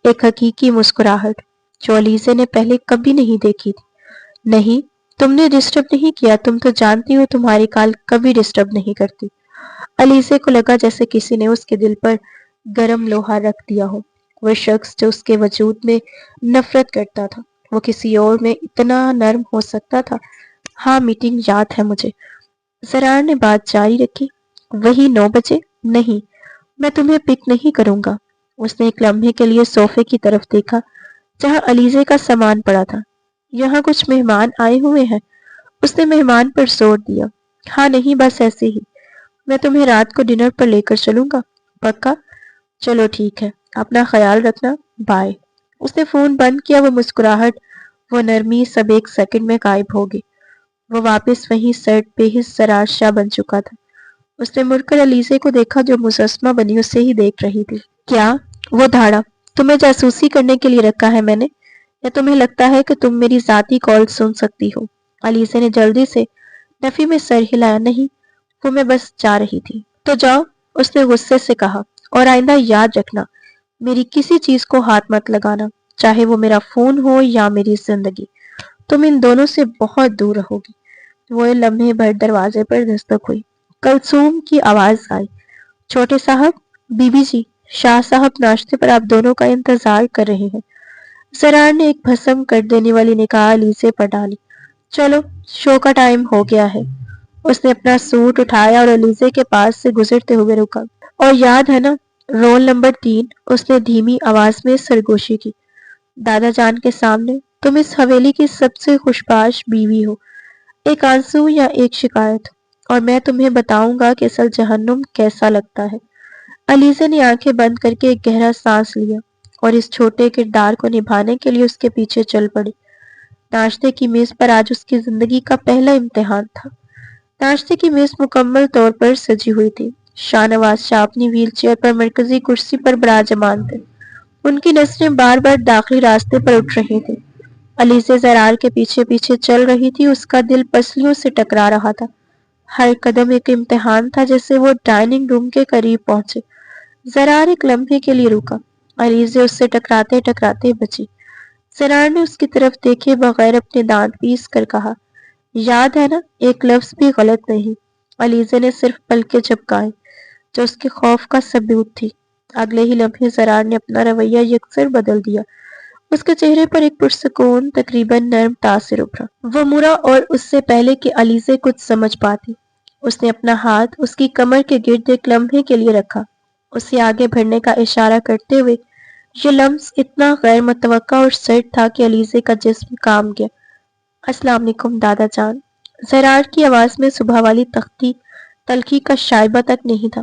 ایک حقیقی مسکراہٹ جو علیزہ نے پہلے کبھی نہیں دیکھی تھی۔ نہیں، تم نے ڈسٹرب نہیں کیا، تم تو جانتی ہو تمہاری کال کبھی ڈسٹرب نہیں کرتی۔ علیزہ کو لگا جیسے کسی نے اس کے دل پر گرم لوہا رکھ دیا ہو۔ وہ شخص جو اس کے وجود میں نفرت کرتا تھا، وہ کسی اور میں اتنا نرم ہو سکتا تھا۔ ہاں میٹنگ یاد ہے مجھے۔ زرار نے بات جاری رکھی۔ وہی 9 بجے؟ نہیں، میں تمہیں پک نہیں کروں گا۔ اس نے ایک لمحے کے لیے صوفے کی طرف دیکھا جہاں علیزہ کا سامان پڑا تھا۔ یہاں کچھ مہمان آئے ہوئے ہیں۔ اس نے مہمان پر زور دیا۔ ہاں نہیں، بس ایسے ہی۔ میں تمہیں رات کو ڈنر پر لے کر چلوں گا۔ پکا؟ چلو ٹھیک ہے، اپنا خیال رکھنا، بائے۔ اس نے فون بند کیا۔ وہ مسکراہٹ، وہ نرمی سب ایک سیکنڈ میں غائب ہو گئی۔ وہ واپس وہیں سرٹ بے حس زرار شاہ بن چکا تھا۔ اس نے مڑ کر علیزہ کو دیکھا جو مجسمہ بنی اسے ہی دیکھ رہی تھی۔ کیا؟ وہ دھاڑا۔ تمہیں جاسوسی کرنے کے لیے رکھا ہے میں نے، یا تمہیں لگتا ہے کہ تم میری ذاتی کال سن سکتی ہو؟ علیزہ نے جلدی سے نفی میں سر ہلایا۔ نہیں، وہ میں بس جا رہی تھی۔ تو جاؤ، اس نے غصے سے کہا، اور آئندہ یاد رکھنا میری کسی چیز کو ہاتھ مت لگانا، چاہے وہ میرا فون ہو یا میری زندگی۔ تم ان دونوں سے بہت دور رہو گی۔ وہ لمحے بھر دروازے پر دستک ہوئی۔ کلثوم کی آواز آئی۔ چھوٹے صاحب؟ بی بی جی، شاہ صاحب ناشتے پر آپ دونوں کا انتظار کر رہے ہیں۔ زرار نے ایک بھسم کر دینے والی نگاہ علیزہ پر ڈالی۔ چلو، شو کا ٹائم ہو گیا ہے۔ اس نے اپنا سوٹ اٹھایا اور علیزہ کے پاس سے گزرتے ہوئے رکا۔ اور یاد ہے نا، رول نمبر 3، اس نے دھیمی آواز میں سرگوشی کی۔ دادا جان کے سامنے تم اس حویلی کی سب سے خوشباش بیوی ہو، ایک آنسو یا ایک شکایت، اور میں تمہیں بتاؤں گا کہ اصل جہنم کیسا لگتا ہے۔ علیزہ نے آنکھیں بند کر کے ایک گہرا سانس لیا اور اس چھوٹے کردار کو نبھانے کے لیے اس کے پیچھے چل پڑی۔ ناشتے کی میز پر آج اس کی زندگی کا پہلا امتحان تھا۔ ناشتے کی میز مکمل طور پر سجی ہوئی تھی۔ شاہ نواز شاہ اپنی ویل چیئر پر مرکزی کرسی پر براجمان تھے۔ ان کی نظریں بار بار داخلی راستے پر اٹھ رہی تھی۔ علیزہ زرار کے پیچھے پیچھے چل رہی تھی۔ اس کا دل پسلیوں سے ٹکرا رہا تھا۔ ہر قدم ایک امتحان تھا۔ جیسے وہ ڈائننگ روم کے قریب پہنچے، زرار ایک لمحے کے لیے رکا۔ علیزہ اس سے ٹکراتے ٹکراتے بچی۔ زرار نے اس کی طرف دیکھے بغیر اپنے دانت پیس کر کہا، یاد ہے نا، ایک لفظ بھی غلط نہیں۔ علیزہ نے صرف پلکیں جھپکائیں جو اس کے خوف کا ثبوت تھی۔ اگلے ہی لمحے زرار نے اپنا رویہ یکسر بدل دیا۔ اس کے چہرے پر ایک پرسکون، تقریباً نرم تاثر ابھرا۔ وہ مرا اور اس سے پہلے کہ علیزہ کچھ سمجھ پاتی، اس نے اپنا ہاتھ اس کی کمر کے گرد ایک لمحے کے لیے رکھا، اسے آگے بڑھنے کا اشارہ کرتے ہوئے۔ یہ لمس اتنا غیر متوقع اور سرد تھا کہ علیزہ کا جسم کانپ گیا۔ السلام علیکم دادا جان۔ زرار کی آواز میں صبح والی تلخی کا شائبہ تک نہیں تھا۔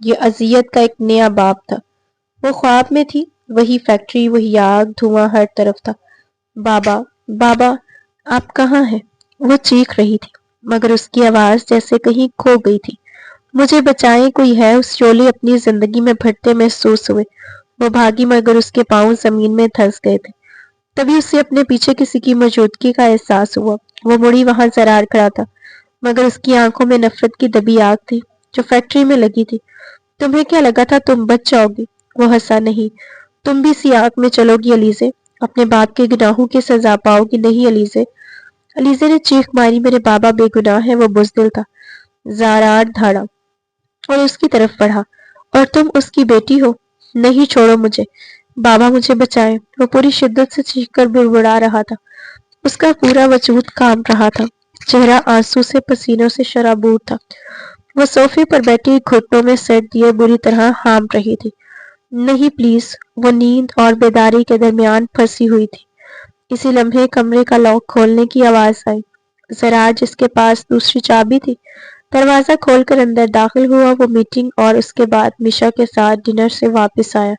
یہ اذیت کا ایک نیا باب تھا۔ وہ خواب میں تھی، وہی فیکٹری، وہی آگ، دھواں ہر طرف تھا۔ بابا، بابا، آپ کہاں ہیں؟ وہ چیخ رہی تھی، مگر اس کی آواز جیسے کہیں کھو گئی تھی۔ مجھے بچائیں، کوئی ہے؟ اس شعلے اپنی زندگی میں بھٹتے محسوس ہوئے۔ وہ بھاگی مگر اس کے پاؤں زمین میں دھنس گئے تھے۔ تبھی اسے اپنے پیچھے کسی کی موجودگی کا احساس ہوا۔ وہ مڑی، وہاں زرار کھڑا تھا، مگر اس کی آنکھوں میں نفرت کی دبی آگ تھی جو فیکٹری میں لگی تھی۔ تمہیں کیا لگا تھا تم بچ جاؤ گی؟ وہ ہنسا۔ نہیں، تم بھی اسی آگ میں چلو گی علیزے، اپنے باپ کے گناہوں کی سزا پاؤ گی۔ نہیں علیزے، علیزے نے چیخ ماری، میرے بابا بے گناہ ہے، وہ بزدل تھا۔ زرار دھاڑا اور اس کی طرف بڑھا۔ اور تم اس کی بیٹی ہو؟ نہیں، چھوڑو مجھے، بابا مجھے بچائیں۔ وہ پوری شدت سے چیخ کر بڑبڑا رہا تھا۔ اس کا پورا وجود کانپ رہا تھا، چہرہ آنسو سے، پسینوں سے شرابور تھا۔ وہ صوفے پر بیٹھی گھٹنوں میں سر دیے بری طرح ہانپ رہی تھی۔ نہیں پلیز، وہ نیند اور بیداری کے درمیان پھنسی ہوئی تھی۔ اسی لمحے کمرے کا لاک کھولنے کی آواز آئی۔ زرار، جس کے پاس دوسری چابی تھی، دروازہ کھول کر اندر داخل ہوا۔ وہ میٹنگ اور اس کے بعد میشا کے ساتھ ڈنر سے واپس آیا۔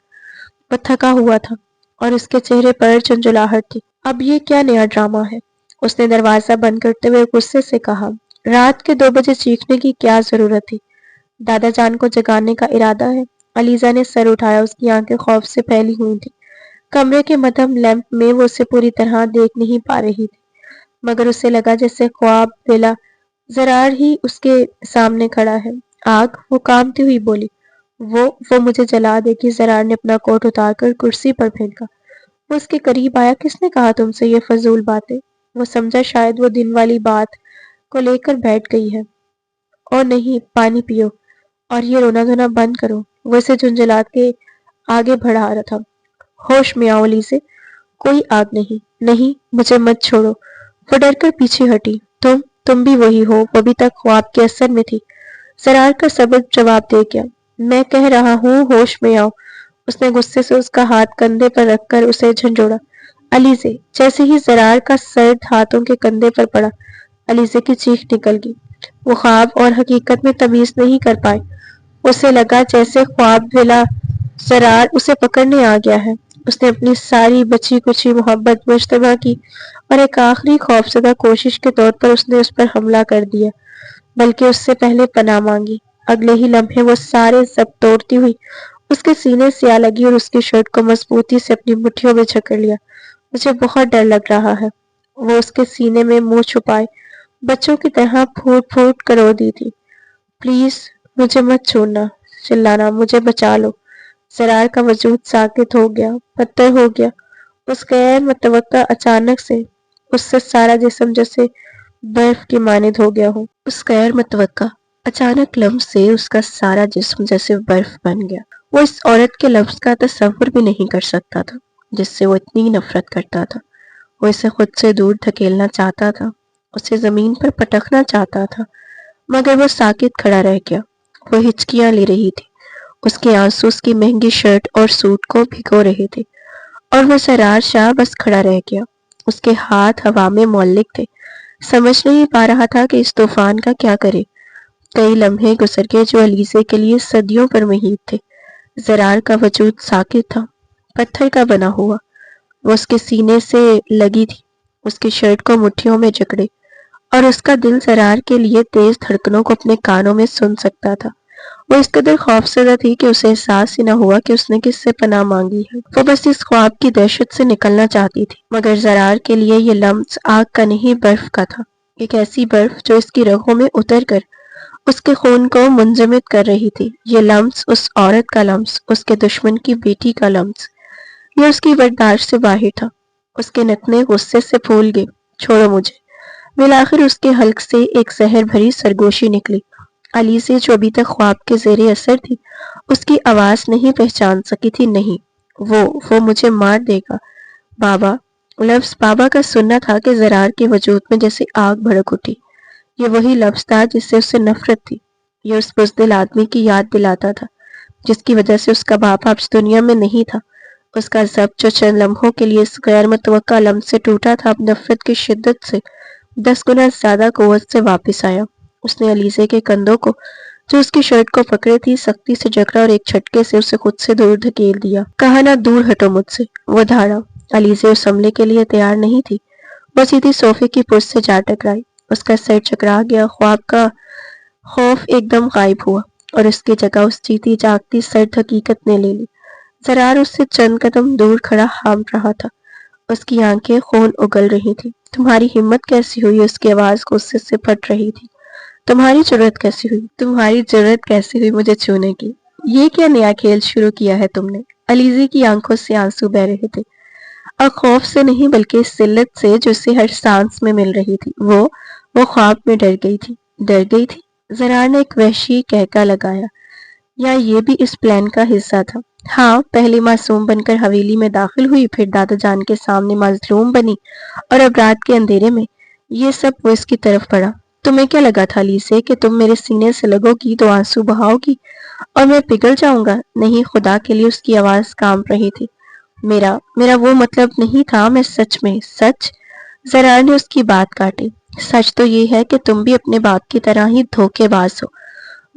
وہ تھکا ہوا تھا اور اس کے چہرے پر جھنجھلاہٹ تھی۔ اب یہ کیا نیا ڈرامہ ہے؟ اس نے دروازہ بند کرتے ہوئے غصے سے کہا۔ رات کے 2 بجے چیخنے کی کیا ضرورت تھی؟ دادا جان کو جگانے کا ارادہ ہے؟ علیزہ نے سر اٹھایا، اس کی آنکھیں خوف سے پھیلی ہوئی تھی۔ کمرے کے مدھم لیمپ میں وہ اسے پوری طرح دیکھ نہیں پا رہی تھی، مگر اسے لگا جیسے خواب ویلا زرار ہی اس کے سامنے کھڑا ہے۔ آگ؟ وہ کانپتی ہوئی بولی۔ وہ مجھے جلا دے گی۔ زرار نے اپنا کوٹ اتار کر کرسی پر پھینکا۔ وہ اس کے قریب آیا۔ کس نے کہا تم سے یہ فضول باتیں؟ وہ سمجھا شاید وہ دن والی بات کو لے کر بیٹھ گئی ہے۔ اور نہیں، پانی پیو اور یہ رونا دھونا بند کرو۔ وہ اسے جھنجھلا کے آگے بڑھا رہا تھا۔ ہوش میں آؤ علیزے، کوئی آگ نہیں۔ نہیں، مجھے مت چھوڑو۔ وہ ڈر کر پیچھے ہٹی۔ تم بھی وہی ہو، وہ ابھی تک خواب کے اثر میں تھی۔ زرار کا سبق جواب دے گیا۔ میں کہہ رہا ہوں ہوش میں آؤ۔ اس نے غصے سے اس کا ہاتھ کندھے پر رکھ کر اسے جھنجھوڑا۔ علیزے، جیسے ہی زرار کا سرد ہاتھوں کے کندھے پر پڑا، علیزے کی چیخ نکل گئی۔ وہ خواب اور حقیقت میں تمیز نہیں کر پائے۔ اسے لگا جیسے خواب ویلا زرار اسے پکڑنے آ گیا ہے۔ اس نے اپنی ساری بچی کچی محبت مجتمع کی اور ایک آخری خوفزدہ کوشش کے طور پر اس نے اس پر حملہ کر دیا، بلکہ اس سے پہلے پناہ مانگی۔ اگلے ہی لمحے وہ سارے ضبط توڑتی ہوئی اس کے سینے سے آ لگی اور اس کی شرٹ کو مضبوطی سے اپنی مٹھیوں میں جکڑ لیا۔ مجھے بہت ڈر لگ رہا ہے۔ وہ اس کے سینے میں منہ چھپائے بچوں کی طرح پھوٹ پھوٹ کر رو دی تھی۔ پلیز مجھے مت چھوڑنا، چلانا، مجھے بچا لو۔ زرار کا وجود ساکت ہو گیا، پتھر ہو گیا۔ اس غیر متوقع اچانک سے اس سے سارا جسم جیسے برف کی مانند ہو گیا ہو۔ اس غیر متوقع اچانک لمس سے اس کا سارا جسم جیسے برف بن گیا۔ وہ اس عورت کے لفظ کا تصور بھی نہیں کر سکتا تھا جس سے وہ اتنی نفرت کرتا تھا۔ وہ اسے خود سے دور دھکیلنا چاہتا تھا، اسے زمین پر پٹکنا چاہتا تھا، مگر وہ ساکت کھڑا رہ گیا۔ وہ ہچکیاں لے رہی تھی، اس کے آنسو اس کی مہنگی شرٹ اور سوٹ کو بھگو رہے تھے، اور وہ زرار شاہ بس کھڑا رہ گیا۔ اس کے ہاتھ ہوا میں معلق تھے، سمجھ نہیں پا رہا تھا کہ اس طوفان کا کیا کرے۔ کئی لمحے گزر گئے جو علیزے کے لیے صدیوں پر محیط تھے۔ زرار کا وجود ساکت تھا، پتھر کا بنا ہوا۔ وہ اس کے سینے سے لگی تھی، اس کی شرٹ کو مٹھیوں میں جکڑے، اور اس کا دل زرار کے لیے تیز دھڑکنوں کو اپنے کانوں میں سن سکتا تھا۔ وہ اس قدر خوفزدہ تھی کہ اسے احساس ہی نہ ہوا کہ اس نے کس سے پناہ مانگی ہے۔ وہ بس اس خواب کی دہشت سے نکلنا چاہتی تھی، مگر زرار کے لیے یہ لمس آگ کا نہیں برف کا تھا، ایک ایسی برف جو اس کی رگوں میں اتر کر اس کے خون کو منجمد کر رہی تھی۔ یہ لمس اس عورت کا لمس، اس کے دشمن کی بیٹی کا لمس، یہ اس کی برداشت سے باہر تھا۔ اس کے نتنے غصے سے پھول گئے۔ چھوڑو مجھے۔ بالآخر اس کے حلق سے ایک زہر بھری سرگوشی نکلی۔ علیزے جو ابھی تک خواب کے زیر اثر تھی، اس کی آواز نہیں پہچان سکی تھی۔ نہیں، وہ مجھے مار دے گا بابا۔ لفظ بابا کا سننا تھا کہ زرار کے وجود میں جیسے آگ بھڑک اٹھی۔ یہ وہی لفظ تھا جس سے اسے نفرت تھی۔ یہ اس بزدل آدمی کی یاد دلاتا تھا جس کی وجہ سے اس کا باپ اب اس دنیا میں نہیں تھا۔ اس کا ضبط جو چند لمحوں کے لیے اس غیر متوقع لمس سے ٹوٹا تھا، اب نفرت کی شدت سے 10 گنا زیادہ قوت سے واپس آیا۔ اس نے علیزے کے کندھوں کو جو اس کی شرٹ کو پکڑے تھی سختی سے جکڑا اور ایک جھٹکے سے اسے خود سے دور دھکیل دیا۔ کہا نہ دور ہٹو مجھ سے، وہ دھاڑا۔ علیزے اس حملے کے لیے تیار نہیں تھی، وہ سیدھی صوفے کی پشت سے جا ٹکرائی۔ اس کا سر چکرا گیا، خواب کا خوف ایک دم غائب ہوا اور اس کی جگہ اس جیتی جاگتی سرد حقیقت نے لے لی۔ زرار اس سے چند قدم دور کھڑا ہانپ رہا تھا، اس کی آنکھیں خون اگل رہی تھی۔ تمہاری ہمت کیسی ہوئی؟ اس کی آواز غصے سے پھٹ رہی تھی۔ تمہاری جرأت کیسی ہوئی؟ تمہاری جرأت کیسی ہوئی مجھے چھونے کی؟ یہ کیا نیا کھیل شروع کیا ہے تم نے؟ علیزے کی آنکھوں سے آنسو بہہ رہے تھے، اور خوف سے نہیں بلکہ اس ذلت سے جو اسے ہر سانس میں مل رہی تھی۔ وہ خواب میں ڈر گئی تھی۔ ڈر گئی تھی؟ زرار نے ایک وحشی قہقہ لگایا۔ یا یہ بھی اس پلان کا حصہ تھا؟ ہاں، پہلے معصوم بن کر حویلی میں داخل ہوئی، پھر دادا جان کے سامنے مظلوم بنی، اور اب رات کے اندھیرے میں یہ سب وہ اس کی طرف پڑا۔ تمہیں کیا لگا تھا علیزے کہ تم میرے سینے سے لگو گی تو آنسو بہاؤ گی اور میں پگھل جاؤں گا؟ نہیں، خدا کے لیے، اس کی آواز کانپ رہی تھی۔ میرا وہ مطلب نہیں تھا، میں سچ میں سچ۔ زرار نے اس کی بات کاٹی۔ سچ تو یہ ہے کہ تم بھی اپنے باپ کی طرح ہی دھوکے باز ہو۔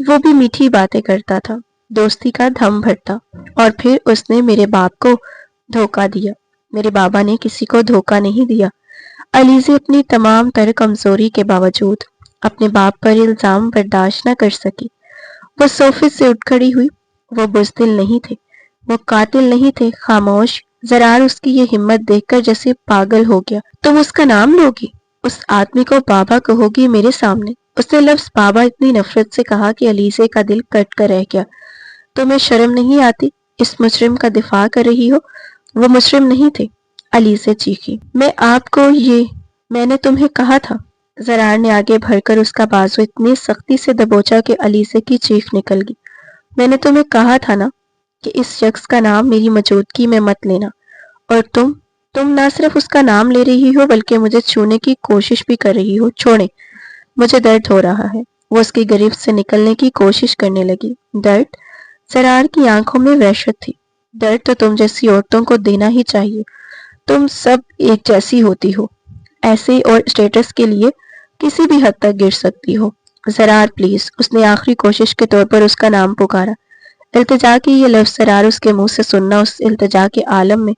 وہ بھی میٹھی باتیں کرتا تھا، دوستی کا دھم بھرتا، اور پھر اس نے میرے باپ کو دھوکہ دیا۔ میرے بابا نے کسی کو دھوکہ نہیں دیا۔ علیزے اپنی تمام تر کمزوری کے باوجود اپنے باپ پر الزام برداشت نہ کر سکی۔ وہ صوفے سے اٹھ کھڑی ہوئی۔ وہ بزدل نہیں تھے، وہ قاتل نہیں تھے۔ خاموش۔ زرار اس کی یہ ہمت دیکھ کر جیسے پاگل ہو گیا۔ تم اس کا نام لوگی؟ اس آدمی کو بابا کہو گی میرے سامنے؟ اس نے لفظ بابا اتنی نفرت سے کہا کہ علیزے کا دل کٹ کر رہ گیا۔ تمہیں شرم نہیں آتی؟ اس مجرم کا دفاع کر رہی ہو؟ وہ مجرم نہیں تھے، علیزے چیخی۔ میں نے تمہیں کہا تھا۔ زرار نے آگے بڑھ کر اس کا بازو اتنی سختی سے دبوچا کہ علیزے کی چیخ نکل گئی۔ میں نے تمہیں کہا تھا نا کہ اس شخص کا نام میری موجودگی میں مت لینا، اور تم نہ صرف اس کا نام لے رہی ہو بلکہ مجھے چھونے کی کوشش بھی کر رہی ہو۔ چھوڑیں، مجھے درد ہو رہا ہے۔ وہ اس کی گرفت سے نکلنے کی کوشش کرنے لگی۔ درد؟ زرار کی آنکھوں میں وحشت تھی۔ درد تو تم جیسی عورتوں کو دینا ہی چاہیے، تم سب ایک جیسی ہوتی ہو، ایسے اور اسٹیٹس کے لیے کسی بھی حد تک گر سکتی ہو۔ زرار پلیز، اس نے آخری کوشش کے طور پر اس کا نام پکارا۔ التجا کی یہ لفظ زرار اس کے منہ سے سننا اس التجا کے عالم میں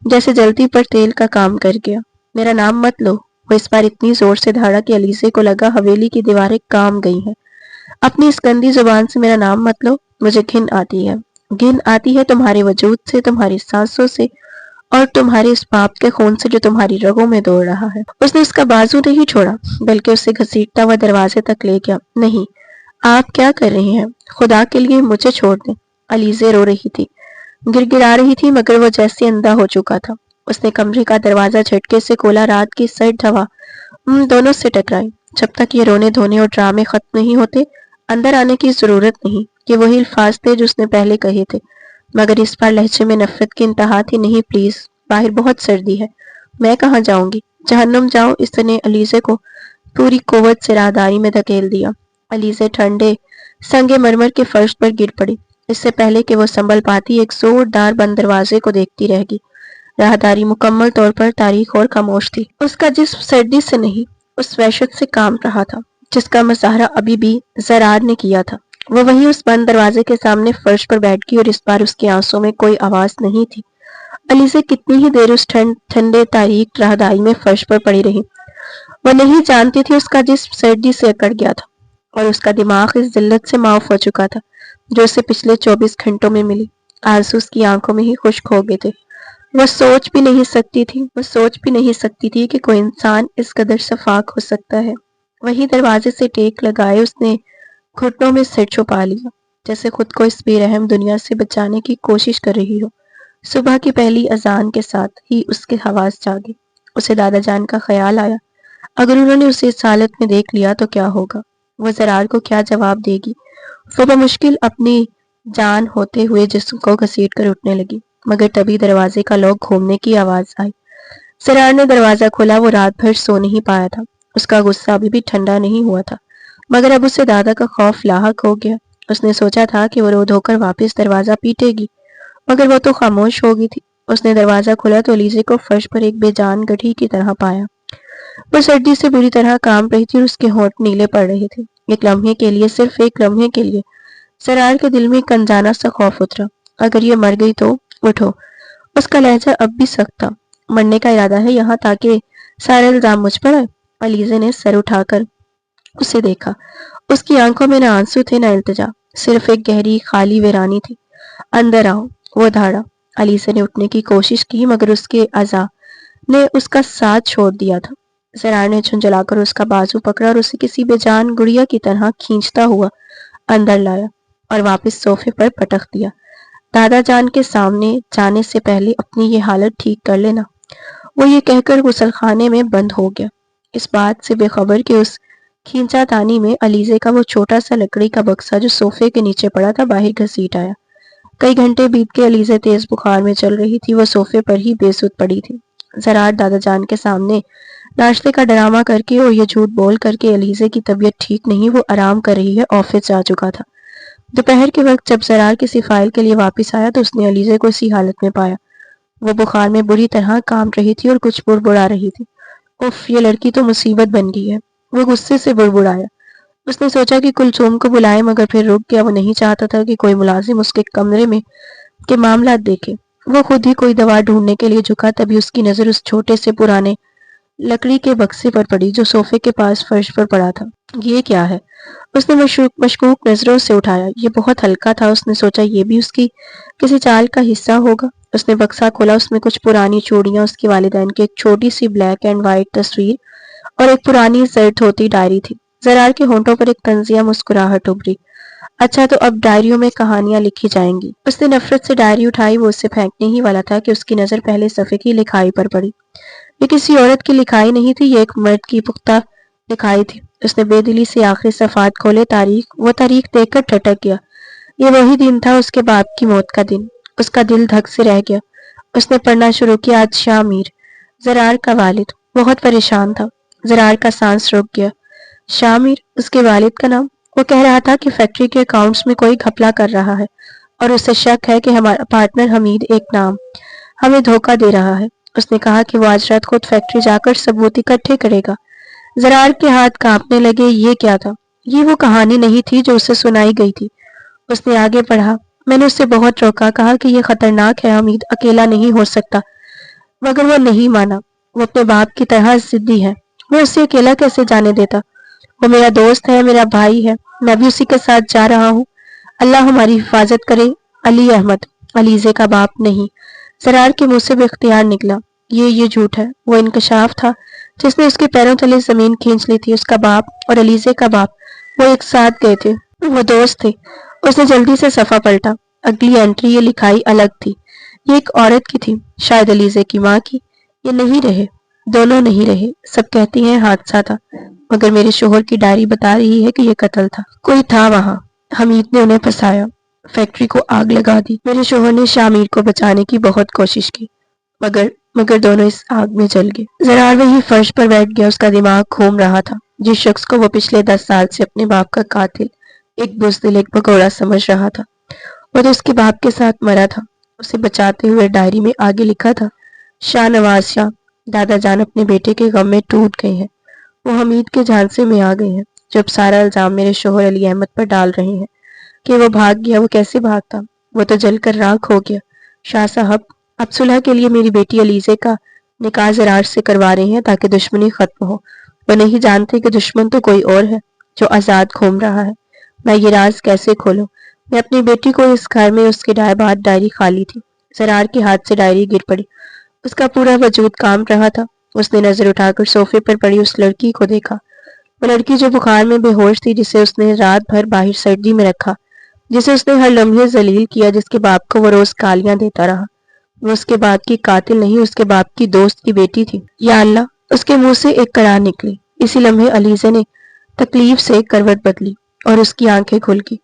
جیسے جلتی پر تیل کا کام کر گیا۔ میرا نام مت لو، وہ اس بار اتنی زور سے دھاڑا کہ علیزے کو لگا حویلی کی دیواریں کام گئی ہیں۔ اپنی اس گندی زبان سے میرا نام مت لو، مجھے گھن آتی ہے۔ گھن آتی ہے تمہارے وجود سے، تمہاری سانسوں سے، اور تمہارے اس باپ کے خون سے جو تمہاری رگوں میں دوڑ رہا ہے۔ اس نے اس کا بازو نہیں چھوڑا بلکہ اسے گھسیٹتا ہوا دروازے تک لے گیا۔ نہیں، آپ کیا کر رہے ہیں؟ خدا کے لیے مجھے چھوڑ دیں۔ علیزے رو رہی تھی، گر گرا رہی تھی، مگر وہ جیسے اندھا ہو چکا تھا۔ اس نے کمرے کا دروازہ جھٹکے سے کھولا۔ رات کی سرد ہوا دونوں سے ٹکرائی۔ جب تک یہ رونے دھونے اور ڈرامے ختم نہیں ہوتے اندر آنے کی ضرورت نہیں، یہ وہی الفاظ تھے جو اس نے پہلے کہے تھے، مگر اس بار لہجے میں نفرت کی انتہا تھی۔ نہیں پلیز، باہر بہت سردی ہے، میں کہاں جاؤں گی؟ جہنم جاؤ۔ اس نے علیزے کو پوری قوت سے راہداری میں دھکیل دیا۔ علیزے ٹھنڈے سنگ مرمر کے فرش پر گر پڑی۔ اس سے پہلے کہ وہ سنبھل پاتی ایک زوردار بند دروازے کو دیکھتی رہ گئی۔ راہداری مکمل طور پر تاریک اور خاموش تھی۔ اس کا جسم سردی سے نہیں، اس وحشت سے کانپ رہا تھا جس کا مظاہرہ ابھی بھی زرار نے کیا تھا۔ وہ وہیں اس بند دروازے کے سامنے فرش پر بیٹھ گئی، اور اس بار اس کی آنسوں میں کوئی آواز نہیں تھی۔ علیزے کتنی ہی دیر اس ٹھنڈے تاریک راہداری میں فرش پر پڑی رہی۔ وہ نہیں جانتی تھی اس کا جسم سردی سے اکڑ گیا تھا، اور اس کا دماغ اس ذلت سے معاف ہو چکا تھا جو اسے پچھلے 24 گھنٹوں میں ملی۔ آنسو اس کی آنکھوں میں ہی خشک ہو گئے تھے۔ وہ سوچ بھی نہیں سکتی تھی کہ کوئی انسان اس قدر شفاق ہو سکتا ہے۔ وہی دروازے سے ٹیک لگائے اس نے گھٹنوں میں سر چھپا لیا، جیسے خود کو اس بے رحم دنیا سے بچانے کی کوشش کر رہی ہو۔ صبح کی پہلی اذان کے ساتھ ہی اس کے حواس جاگے۔ اسے دادا جان کا خیال آیا، اگر انہوں نے اسے اس حالت میں دیکھ لیا تو کیا ہوگا؟ وہ زرار کو کیا جواب دے گی؟ وہ بمشکل اپنی جان ہوتے ہوئے جسم کو گھسیٹ کر اٹھنے لگی، مگر تبھی دروازے کا لاک گھومنے کی آواز آئی۔ زرار نے دروازہ کھولا۔ وہ رات بھر سو نہیں پایا تھا، اس کا غصہ ابھی بھی ٹھنڈا نہیں ہوا تھا، مگر اب اسے دادا کا خوف لاحق ہو گیا۔ اس نے سوچا تھا کہ وہ رو دھو کر واپس دروازہ پیٹے گی، مگر وہ تو خاموش ہو گئی تھی۔ اس نے دروازہ کھولا تو علیزے کو فرش پر ایک بے جان گدھی کی طرح پایا۔ وہ سردی سے بری طرح کانپ رہی تھی اور اس کے ہونٹ نیلے پڑ رہے تھے۔ ایک لمحے کے لیے، صرف ایک لمحے کے لیے زرار کے دل میں ایک انجانا سا خوف اترا۔ اگر یہ مر گئی تو؟ اٹھو۔ اس کا لہجہ اب بھی سخت تھا۔ مرنے کا ارادہ ہے یہاں تاکہ سارا الزام مجھ پر آئے؟ علیزے نے سر اٹھا کر اسے دیکھا۔ اس کی آنکھوں میں نہ آنسو تھے نہ التجا، صرف ایک گہری خالی ویرانی تھی۔ اندر آؤ، وہ دھاڑا۔ علیزے نے اٹھنے کی کوشش کی مگر اس کے اعضاء نے اس کا ساتھ چھوڑ دیا تھا۔ زرار نے جھنجھلا کر اس کا بازو پکڑا اور اسے کسی بے جان گڑیا کی طرح کھینچتا ہوا اندر لایا اور واپس صوفے پر پٹک دیا۔ دادا جان کے سامنے جانے سے پہلے اپنی یہ حالت ٹھیک کر لینا۔ وہ یہ کہہ کر غسل خانے میں بند ہو گیا، اس بات سے بے خبر کہ اس کھینچا تانی میں علیزے کا وہ چھوٹا سا لکڑی کا بکسا جو صوفے کے نیچے پڑا تھا باہر گھسیٹ آیا۔ کئی گھنٹے بیت کے علیزے تیز بخار میں چل رہی تھی، وہ صوفے پر ہی بے سود پڑی تھی۔ زرار دادا جان کے سامنے ناشتے کا ڈرامہ کر کے اور یہ جھوٹ بول کر کے علیزے کی طبیعت ٹھیک نہیں، وہ آرام کر رہی ہے، آفس جا چکا تھا۔ دوپہر کے وقت جب زرار کسی فائل کے لیے واپس آیا تو اس نے علیزے کو اسی حالت میں پایا۔ وہ بخار میں بری طرح کانپ رہی تھی اور کچھ بڑبڑا رہی تھی۔ اف، یہ لڑکی تو مصیبت بن گئی ہے، وہ غصے سے بڑبڑایا۔ اس نے سوچا کہ کلثوم کو بلائے مگر پھر رک گیا۔ وہ نہیں چاہتا تھا کہ کوئی ملازم اس کے کمرے میں کے معاملات دیکھے۔ وہ خود ہی کوئی دوا ڈھونڈنے کے لیے جھکا، تبھی اس کی نظر اس چھوٹے سے پرانے لکڑی کے بکسے پر پڑی جو صوفے کے پاس فرش پر پڑا تھا۔ یہ کیا ہے؟ اس نے مشکوک نظروں سے اٹھایا۔ یہ بہت ہلکا تھا، اس نے سوچا یہ بھی اس کی کسی چال کا حصہ ہوگا۔ اس نے بکسا کھولا، اس میں کچھ پرانی چوڑیاں، اس کے والدین کی ایک چھوٹی سی بلیک اینڈ وائٹ تصویر اور ایک پرانی زرد ہوتی ڈائری تھی۔ زرار کے ہونٹوں پر ایک طنزیہ مسکراہٹ ابھری۔ اچھا، تو اب ڈائریوں میں کہانیاں لکھی جائیں گی۔ اس نے نفرت سے ڈائری اٹھائی، وہ اسے پھینکنے ہی والا تھا کہ اس کی نظر پہلے صفحے کی لکھائی پر پڑی۔ یہ کسی عورت کی لکھائی نہیں تھی، یہ ایک مرد کی پختہ لکھائی تھی۔ اس نے بے دلی سے آخری صفحات کھولے۔ وہ تاریخ دیکھ کر ٹھٹک گیا۔ یہ وہی دن تھا، اس کے باپ کی موت کا دن۔ اس کا دل دھک سے رہ گیا۔ اس نے پڑھنا شروع کیا۔ آج شاہ میر، زرار کا والد، بہت پریشان تھا۔ زرار کا سانس رک گیا۔ شاہ میر، اس کے والد کا نام؟ وہ کہہ رہا تھا کہ فیکٹری کے اکاؤنٹس میں کوئی گھپلا کر رہا ہے اور اسے شک ہے کہ ہمارا پارٹنر حمید ایک نام ہمیں دھوکہ دے رہا ہے۔ اس نے کہا کہ وہ آج رات خود فیکٹری جا کر ثبوت اکٹھے کرے گا۔ زرار کے ہاتھ کانپنے لگے۔ یہ کیا تھا؟ یہ وہ کہانی نہیں تھی جو اسے سنائی گئی تھی۔ اس نے آگے پڑھا۔ میں نے اسے بہت روکا، کہا کہ یہ خطرناک ہے، حمید اکیلا نہیں ہو سکتا، مگر وہ نہیں مانا۔ وہ اپنے باپ کی طرح ضدی ہے، میں اسے اکیلا کیسے جانے دیتا؟ وہ میرا دوست ہے، میرا بھائی ہے، میں بھی اسی کے ساتھ جا رہا ہوں۔ اللہ ہماری حفاظت کرے۔ علی احمد، علیزے کا باپ نہیں۔ زرار کے منہ سے بے اختیار نکلا۔ یہ جھوٹ ہے۔ وہ انکشاف تھا جس نے اس کے پیروں تلے زمین کھینچ لی تھی۔ اس کا باپ اور علیزے کا باپ وہ ایک ساتھ گئے تھے، وہ دوست تھے۔ اس نے جلدی سے صفحہ پلٹا۔ اگلی انٹری، یہ لکھائی الگ تھی۔ یہ ایک عورت کی تھی، شاید علیزے کی ماں کی۔ یہ نہیں رہے، دونوں نہیں رہے۔ سب کہتی ہیں حادثہ تھا، مگر میرے شوہر کی ڈائری بتا رہی ہے کہ یہ قتل تھا۔ کوئی تھا وہاں، حمید نے انہیں پھنسایا، فیکٹری کو آگ لگا دی۔ میرے شوہر نے شاہ میر کو بچانے کی بہت کوشش کی، مگر دونوں اس آگ میں جل گئے۔ زرار وہی فرش پر بیٹھ گیا، اس کا دماغ گھوم رہا تھا۔ جس شخص کو وہ پچھلے 10 سال سے اپنے باپ کا قاتل، ایک بزدل، ایک بھگوڑا سمجھ رہا تھا، وہ تو اس کے باپ کے ساتھ مرا تھا۔ اسے بچاتے ہوئے ڈائری میں آگے لکھا تھا، شاہ نواز شاہ، دادا جان اپنے بیٹے کے غم میں ٹوٹ گئے ہیں، وہ حمید کے جھانسے میں آ گئے ہیں۔ جب سارا الزام میرے شوہر علی احمد پر ڈال رہے ہیں کہ وہ بھاگ گیا، وہ کیسے بھاگتا؟ وہ تو جل کر راکھ ہو گیا۔ شاہ صاحب، اب صلح کے لیے میری بیٹی علیزے کا نکاح زرار سے کروا رہے ہیں تاکہ دشمنی ختم ہو۔ وہ نہیں جانتے کہ دشمن تو کوئی اور ہے جو آزاد گھوم رہا ہے۔ میں یہ راز کیسے کھولوں؟ میں اپنی بیٹی کو اس گھر میں، اس کے بعد ڈائری خالی تھی۔ زرار کے ہاتھ سے ڈائری گر پڑی، اس کا پورا وجود کانپ رہا تھا۔ اس نے نظر اٹھا کر صوفے پر پڑی اس لڑکی کو دیکھا، وہ لڑکی جو بخار میں بے ہوش تھی، جسے اس نے رات بھر باہر سردی میں رکھا، جسے اس نے ہر لمحے ذلیل کیا، جس کے باپ کو وہ روز گالیاں دیتا رہا۔ وہ اس کے باپ کی قاتل نہیں، اس کے باپ کی دوست کی بیٹی تھی۔ یا اللہ! اس کے منہ سے ایک کرار نکلی۔ اسی لمحے علیزے نے تکلیف سے کروٹ بدلی اور اس کی آنکھیں کھل گئی۔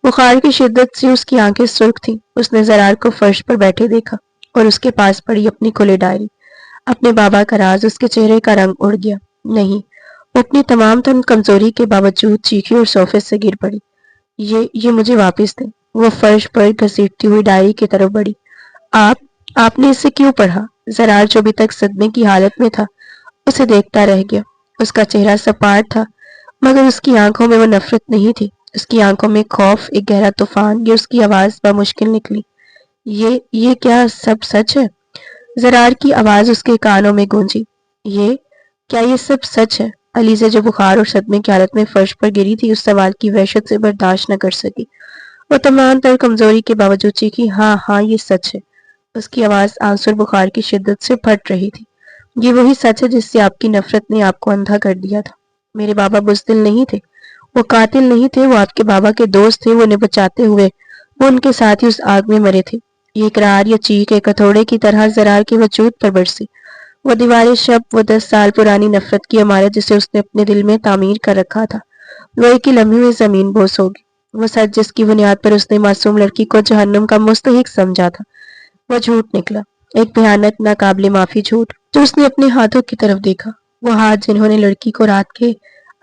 بخار کی شدت سے اس کی آنکھیں سرخ تھیں۔ اس نے زرار کو فرش پر بیٹھے دیکھا اور اس کے پاس پڑی اپنی کھلی ڈائری۔ اپنے بابا کا راز، اس کے چہرے کا رنگ اڑ گیا۔ نہیں، وہ اپنی تمام تن کمزوری کے باوجود چیخی اور صوفے سے گر پڑی۔ یہ مجھے واپس دیں۔ وہ فرش پر گھسیٹتی ہوئی ڈائری کی طرف بڑھی۔ آپ نے اسے کیوں پڑھا؟ زرار جو ابھی تک صدمے کی حالت میں تھا، اسے دیکھتا رہ گیا۔ اس کا چہرہ سپاٹ تھا، مگر اس کی آنکھوں میں وہ نفرت نہیں تھی، اس کی آنکھوں میں خوف، ایک گہرا طوفان۔ یہ اس کی آواز بمشکل نکلی، یہ کیا سب سچ ہے؟ زرار کی آواز اس کے کانوں میں گونجی، کیا یہ سب سچ ہے؟ علیزہ جو بخار اور صدمے کی حالت میں فرش پر گری تھی، اس سوال کی وحشت سے برداشت نہ کر سکی۔ وہ تمام تر کمزوری کے باوجود چیخی، ہاں ہاں یہ سچ ہے۔ اس کی آواز آنسو اور بخار کی شدت سے پھٹ رہی تھی۔ یہ وہی سچ ہے جس سے آپ کی نفرت نے آپ کو اندھا کر دیا تھا۔ میرے بابا بزدل نہیں تھے، وہ قاتل نہیں تھے، وہ آپ کے بابا کے دوست تھے، وہ انہیں بچاتے ہوئے وہ ان کے ساتھ ہی اس آگ میں مرے تھے۔ یہ اقرار یا چیخ ایک ہتھوڑے کی طرح زرار کے وجود پر برسی۔ وہ دیوار شب، وہ 10 سال پرانی نفرت کی عمارت جسے اس نے اپنے دل میں تعمیر کر رکھا تھا، وہ ایک ہی لمحے میں زمین بوس ہوگی۔ وہ سچ جس کی بنیاد پر اس نے معصوم لڑکی کو جہنم کا مستحق سمجھا تھا، وہ جھوٹ نکلا، ایک بھیانک ناقابل معافی جھوٹ جو اس نے اپنے ہاتھوں کی طرف دیکھا، وہ ہاتھ جنہوں نے لڑکی کو رات کے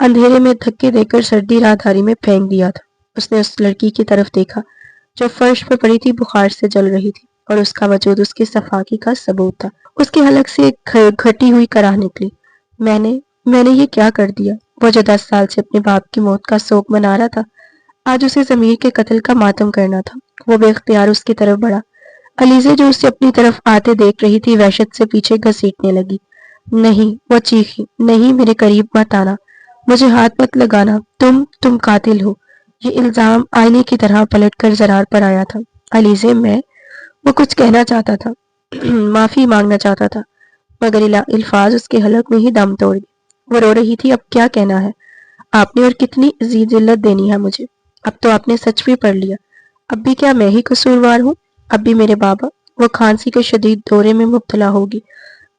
اندھیرے میں دھکے دے کر سردی راہداری میں پھینک دیا تھا۔ اس نے اس لڑکی کی طرف دیکھا جو فرش پر پڑی تھی، بخار سے جل رہی تھی، اور اس کا وجود اس کی صفاکی کا ثبوت تھا۔ اس کے حلق سے ایک گھٹی ہوئی کراہ نکلی، میں نے یہ کیا کر دیا؟ وہ جو 10 سال سے اپنے باپ کی موت کا سوگ منا رہا تھا، آج اسے ضمیر کے قتل کا ماتم کرنا تھا۔ وہ بے اختیار اس کی طرف بڑھا۔ علیزہ جو اسے اپنی طرف آتے دیکھ رہی تھی، وحشت سے پیچھے گھسیٹنے لگی۔ نہیں، وہ چیخی، نہیں، میرے قریب مت آنا، مجھے ہاتھ مت لگانا، تم قاتل ہو۔ یہ الزام آئینے کی طرح پلٹ کر زرار پر آیا تھا۔ علیزہ، وہ کچھ کہنا چاہتا تھا، معافی مانگنا چاہتا تھا، مگر الفاظ اس کے حلق میں ہی دم توڑ گئے۔ وہ رو رہی تھی، اب کیا کہنا ہے آپ نے، اور کتنی ذلت دینی ہے مجھے؟ اب تو آپ نے سچ بھی پڑھ لیا، اب بھی کیا میں ہی قصوروار ہوں؟ اب بھی میرے بابا؟ وہ کھانسی کے شدید دورے میں مبتلا ہوگی،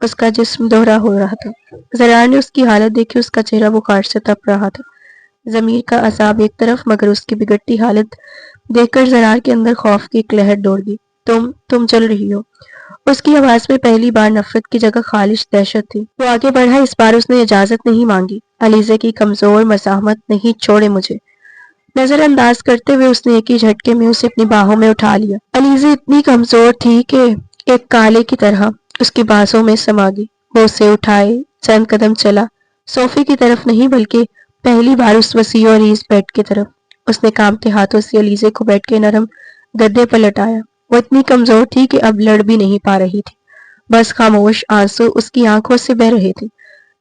اس کا جسم دوہرا ہو رہا تھا۔ زرار نے اس کی حالت دیکھی، اس کا چہرہ بخار سے تپ رہا تھا، ضمیر کا عذاب ایک طرف، مگر اس کی بگڑتی حالت دیکھ کر زرار کے اندر خوف کی ایک لہر دوڑ گئی۔ تم چل رہی ہو؟ اس کی آواز میں پہلی بار نفرت کی جگہ خالص دہشت تھی۔ وہ آگے بڑھا، اس بار اس نے اجازت نہیں مانگی۔ علیزہ کی کمزور مزاحمت، نہیں، چھوڑے مجھے۔ نظر انداز کرتے ہوئے اس نے ایک ہی جھٹکے میں اسے اپنی باہوں میں اٹھا لیا۔ علیزہ اتنی کمزور تھی کہ ایک کالے کی طرح اس کی بازوں میں سما گئی۔ وہ اسے اٹھائے چند قدم چلا، صوفے کی طرف نہیں بلکہ پہلی بار اس وسیع و عریض بیڈ کی طرف۔ اس نے کانپتے ہاتھوں سے علیزہ کو بیڈ کے نرم گدے پر لٹایا۔ وہ اتنی کمزور تھی کہ اب لڑ بھی نہیں پا رہی تھی، بس خاموش آنسو اس کی آنکھوں سے بہہ رہے تھے۔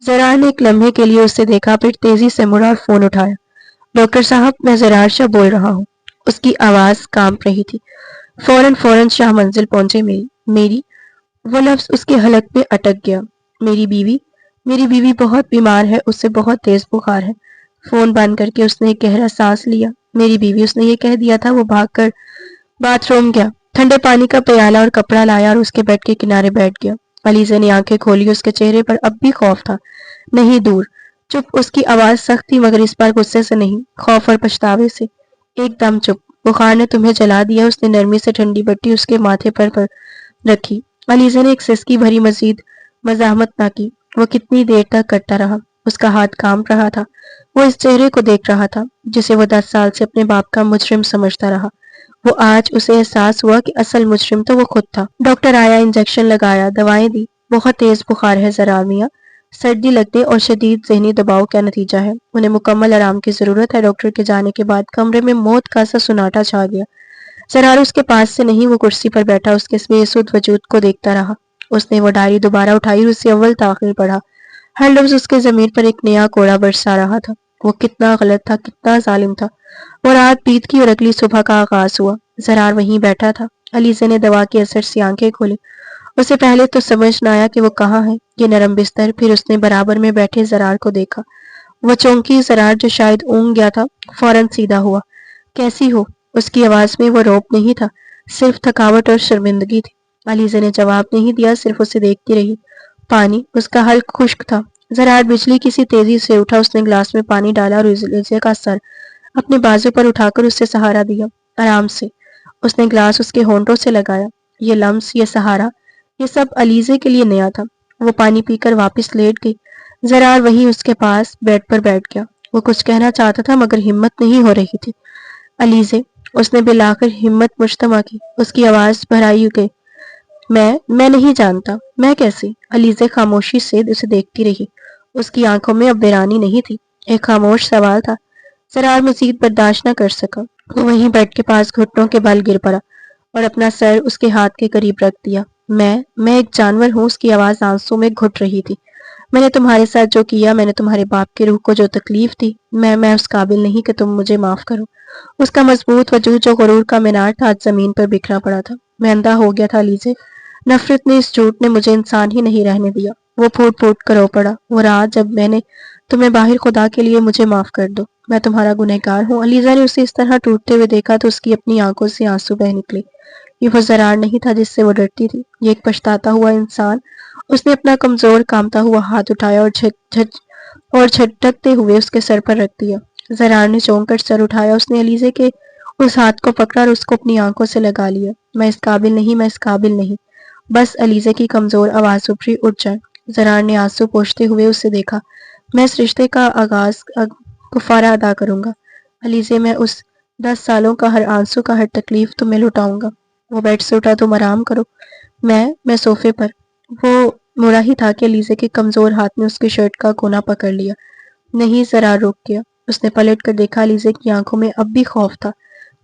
زرار نے ایک لمحے کے لیے اسے دیکھا، پھر تیزی سے مڑا اور فون اٹھایا۔ ڈاکٹر صاحب، میں زرار شاہ بول رہا ہوں۔ اس کی آواز کانپ رہی تھی۔ فوراً شاہ منزل پہنچے۔ میری وہ لفظ اس کے حلق میں اٹک گیا۔ میری بیوی بہت بیمار ہے، اسے بہت تیز بخار ہے۔ فون بند کر کے اس نے ایک گہرا سانس لیا۔ میری بیوی، اس نے یہ کہہ دیا تھا۔ وہ بھاگ کر باتھ روم گیا، ٹھنڈے پانی کا پیالہ اور کپڑا لایا اور اس کے بیڈ کے کنارے بیٹھ گیا۔ علیزہ نے آنکھیں کھولی، اس کے چہرے پر اب بھی خوف تھا، نہیں دور۔ چپ، اس کی آواز سخت تھی، مگر اس بار غصے سے نہیں، خوف اور پچھتاوے سے۔ ایک دم چپ، بخار نے تمہیں جلا دیا۔ اس نے نرمی سے ٹھنڈی بٹی اس کے ماتھے پر رکھی۔ علیزہ نے ایک سسکی بھری مزید مزاحمت نہ کی۔ وہ کتنی دیر تک کرتا رہا، اس کا ہاتھ کانپ رہا تھا۔ وہ اس چہرے کو دیکھ رہا تھا جسے وہ 10 سال سے اپنے باپ کا مجرم سمجھتا رہا۔ وہ آج اسے احساس ہوا کہ اصل مجرم تو وہ خود تھا۔ ڈاکٹر آیا، انجیکشن لگایا، دوائیں دی۔ بہت تیز بخار ہے زرار میاں، سردی لگنے اور شدید ذہنی دباؤ کا نتیجہ ہے، انہیں مکمل آرام کی ضرورت ہے۔ ڈاکٹر کے جانے کے بعد کمرے میں موت کا سا سناٹا چھا گیا۔ زرار اس کے پاس سے نہیں، وہ کرسی پر بیٹھا اس کے بے سود وجود کو دیکھتا رہا۔ اس نے وہ ڈائری دوبارہ اٹھائی اور اسے اول تاخیر پڑھا۔ ہر لفظ اس کے ضمیر پر ایک نیا کوڑا برسا رہا تھا۔ وہ کتنا غلط تھا، کتنا ظالم تھا۔ وہ رات بیت گئی اور اگلی صبح کا آغاز ہوا۔ زرار وہیں بیٹھا تھا۔ علیزہ نے دوا کے اثر سے آنکھیں کھولی۔ اسے پہلے تو سمجھ نہ آیا کہ وہ کہاں ہے، یہ نرم بستر۔ پھر اس نے برابر میں بیٹھے زرار کو دیکھا۔ وہ چونکی۔ زرار جو شاید اونگ گیا تھا، فوراً سیدھا ہوا۔ کیسی ہو؟ اس کی آواز میں وہ روب نہیں تھا، صرف تھکاوٹ اور شرمندگی تھی۔ علیزہ نے جواب نہیں دیا، صرف اسے دیکھتی رہی۔ پانی؟ اس کا حلق خشک تھا۔ زرار بجلی کی سی تیزی سے اٹھا، اس نے گلاس میں پانی ڈالا اور علیزہ کا سر اپنے بازو پر اٹھا کر اسے سہارا دیا۔ آرام سے۔ اس نے گلاس اس کے ہونٹوں سے لگایا۔ یہ لمس، یہ سہارا، یہ سب علیزہ کے لیے نیا تھا۔ وہ پانی پی کر واپس لیٹ گئی۔ زرار وہیں اس کے پاس بیڈ پر بیٹھ گیا۔ وہ کچھ کہنا چاہتا تھا مگر ہمت نہیں ہو رہی تھی۔ علیزہ، اس نے بالآخر ہمت مجتمع کی۔ اس کی آواز بھرائی گئی۔ میں نہیں جانتا۔ میں کیسے؟ علیزہ خاموشی سے اسے دیکھتی رہی۔ اس کی آنکھوں میں اب ویرانی نہیں تھی، ایک خاموش سوال تھا۔ زرار مزید برداشت نہ کر سکا۔ وہ وہیں بیڈ کے پاس گھٹنوں کے بل گر پڑا اور اپنا سر اس کے ہاتھ کے قریب رکھ دیا۔ میں ایک جانور ہوں، اس کی آواز آنسوں میں گھٹ رہی تھی۔ میں نے تمہارے ساتھ جو کیا، میں نے تمہارے باپ کی روح کو جو تکلیف دی، میں اس قابل نہیں کہ تم مجھے معاف کرو۔ اس کا مضبوط وجود جو غرور کا مینار تھا، آج زمین پر بکھرا پڑا تھا۔ میں اندھا ہو گیا تھا علیزے۔ نفرت نے، اس جھوٹ نے مجھے انسان ہی نہیں رہنے دیا۔ وہ پھوٹ پھوٹ کر رو پڑا۔ وہ رات جب میں نے تمہیں باہر، خدا کے لیے مجھے معاف کر دو، میں تمہارا گنہگار ہوں۔ علیزہ نے اسے اس طرح ٹوٹتے ہوئے دیکھا تو اس کی اپنی آنکھوں سے آنسو بہہ نکلے۔ یہ وہ زرار نہیں تھا جس سے وہ ڈرتی تھی، یہ ایک پچھتاتا ہوا انسان۔ اس نے اپنا کمزور کانپتا ہوا ہاتھ اٹھایا اور جھٹکتے ہوئے اس کے سر پر رکھ دیا۔ زرار نے چونک کر سر اٹھایا۔ اس نے علیزے کے اس ہاتھ کو پکڑا اور اس کو اپنی آنکھوں سے لگا لیا۔ میں اس قابل نہیں، میں اس قابل نہیں۔ بس علیزے کی کمزور آواز ابھری، اٹھ جائے۔ زرار نے آنسو پوچھتے ہوئے اسے دیکھا۔ میں اس رشتے کا کفارہ ادا کروں گا علیزے، میں اس 10 سالوں کا ہر آنسو کا، ہر تکلیف تمہیں لٹاؤں گا۔ وہ بیڈ سے اٹھا۔ تم آرام کرو۔ میں صوفے پر۔ وہ مڑا ہی تھا کہ علیزے کے کمزور ہاتھ نے اس کی شرٹ کا کونا پکڑ لیا۔ نہیں، زرار رک گیا۔ اس نے پلٹ کر دیکھا۔ علیزے کی آنکھوں میں اب بھی خوف تھا۔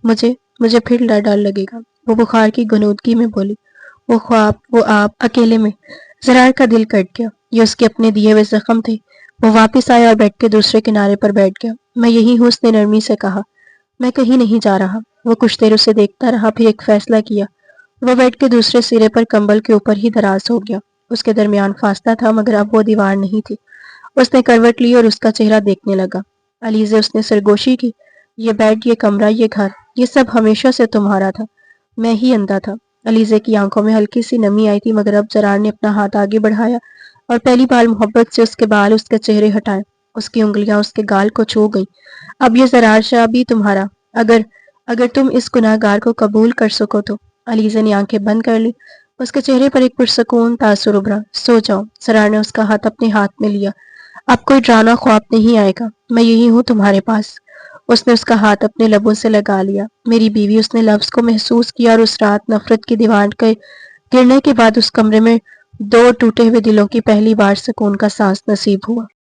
مجھے پھر ڈر لگے گا، وہ بخار کی غنودگی میں بولی۔ وہ خواب، وہ آپ، اکیلے میں۔ زرار کا دل کٹ گیا۔ یہ اس کے اپنے دیے ہوئے زخم تھے۔ وہ واپس آیا اور بیڈ کے دوسرے کنارے پر بیٹھ گیا۔ میں یہی ہوں، اس نے نرمی سے کہا۔ میں کہیں نہیں جا رہا۔ وہ کچھ دیر اسے دیکھتا رہا، پھر ایک فیصلہ کیا۔ وہ بیڈ کے دوسرے سرے پر کمبل کے اوپر ہی دراز ہو گیا۔ اس کے درمیان فاصلہ تھا، مگر اب وہ دیوار نہیں تھی۔ اس نے کروٹ لی اور اس کا چہرہ دیکھنے لگا۔ علیزے، اس نے سرگوشی کی، یہ بیڈ، یہ کمرہ، یہ گھر، یہ سب ہمیشہ سے تمہارا تھا۔ میں ہی اندھا تھا۔ علیزے کی آنکھوں میں ہلکی سی نمی آئی تھی، مگر اب زرار نے اپنا ہاتھ آگے بڑھایا اور پہلی بار محبت سے اس کے بال اس کے چہرے ہٹائے۔ اس کی انگلیاں اس کے گال کو چھو گئیں۔ اب یہ زرار شاہ بھی تمہارا، اگر تم اس گناہگار کو قبول کر سکو تو۔ علیزے نے آنکھیں بند کر لی۔ اس کے چہرے پر ایک پرسکون تاثر ابھرا۔ سو جاؤ۔ زرار نے اس کا ہاتھ اپنے ہاتھ میں لیا۔ اب کوئی ڈرانا خواب نہیں آئے گا، میں یہی ہوں تمہارے پاس۔ اس نے اس کا ہاتھ اپنے لبوں سے لگا لیا۔ میری بیوی، اس نے لفظ کو محسوس کیا، اور اس رات نفرت کی دیوار کے گرنے کے بعد اس کمرے میں 2 ٹوٹے ہوئے دلوں کی پہلی بار سکون کا سانس نصیب ہوا۔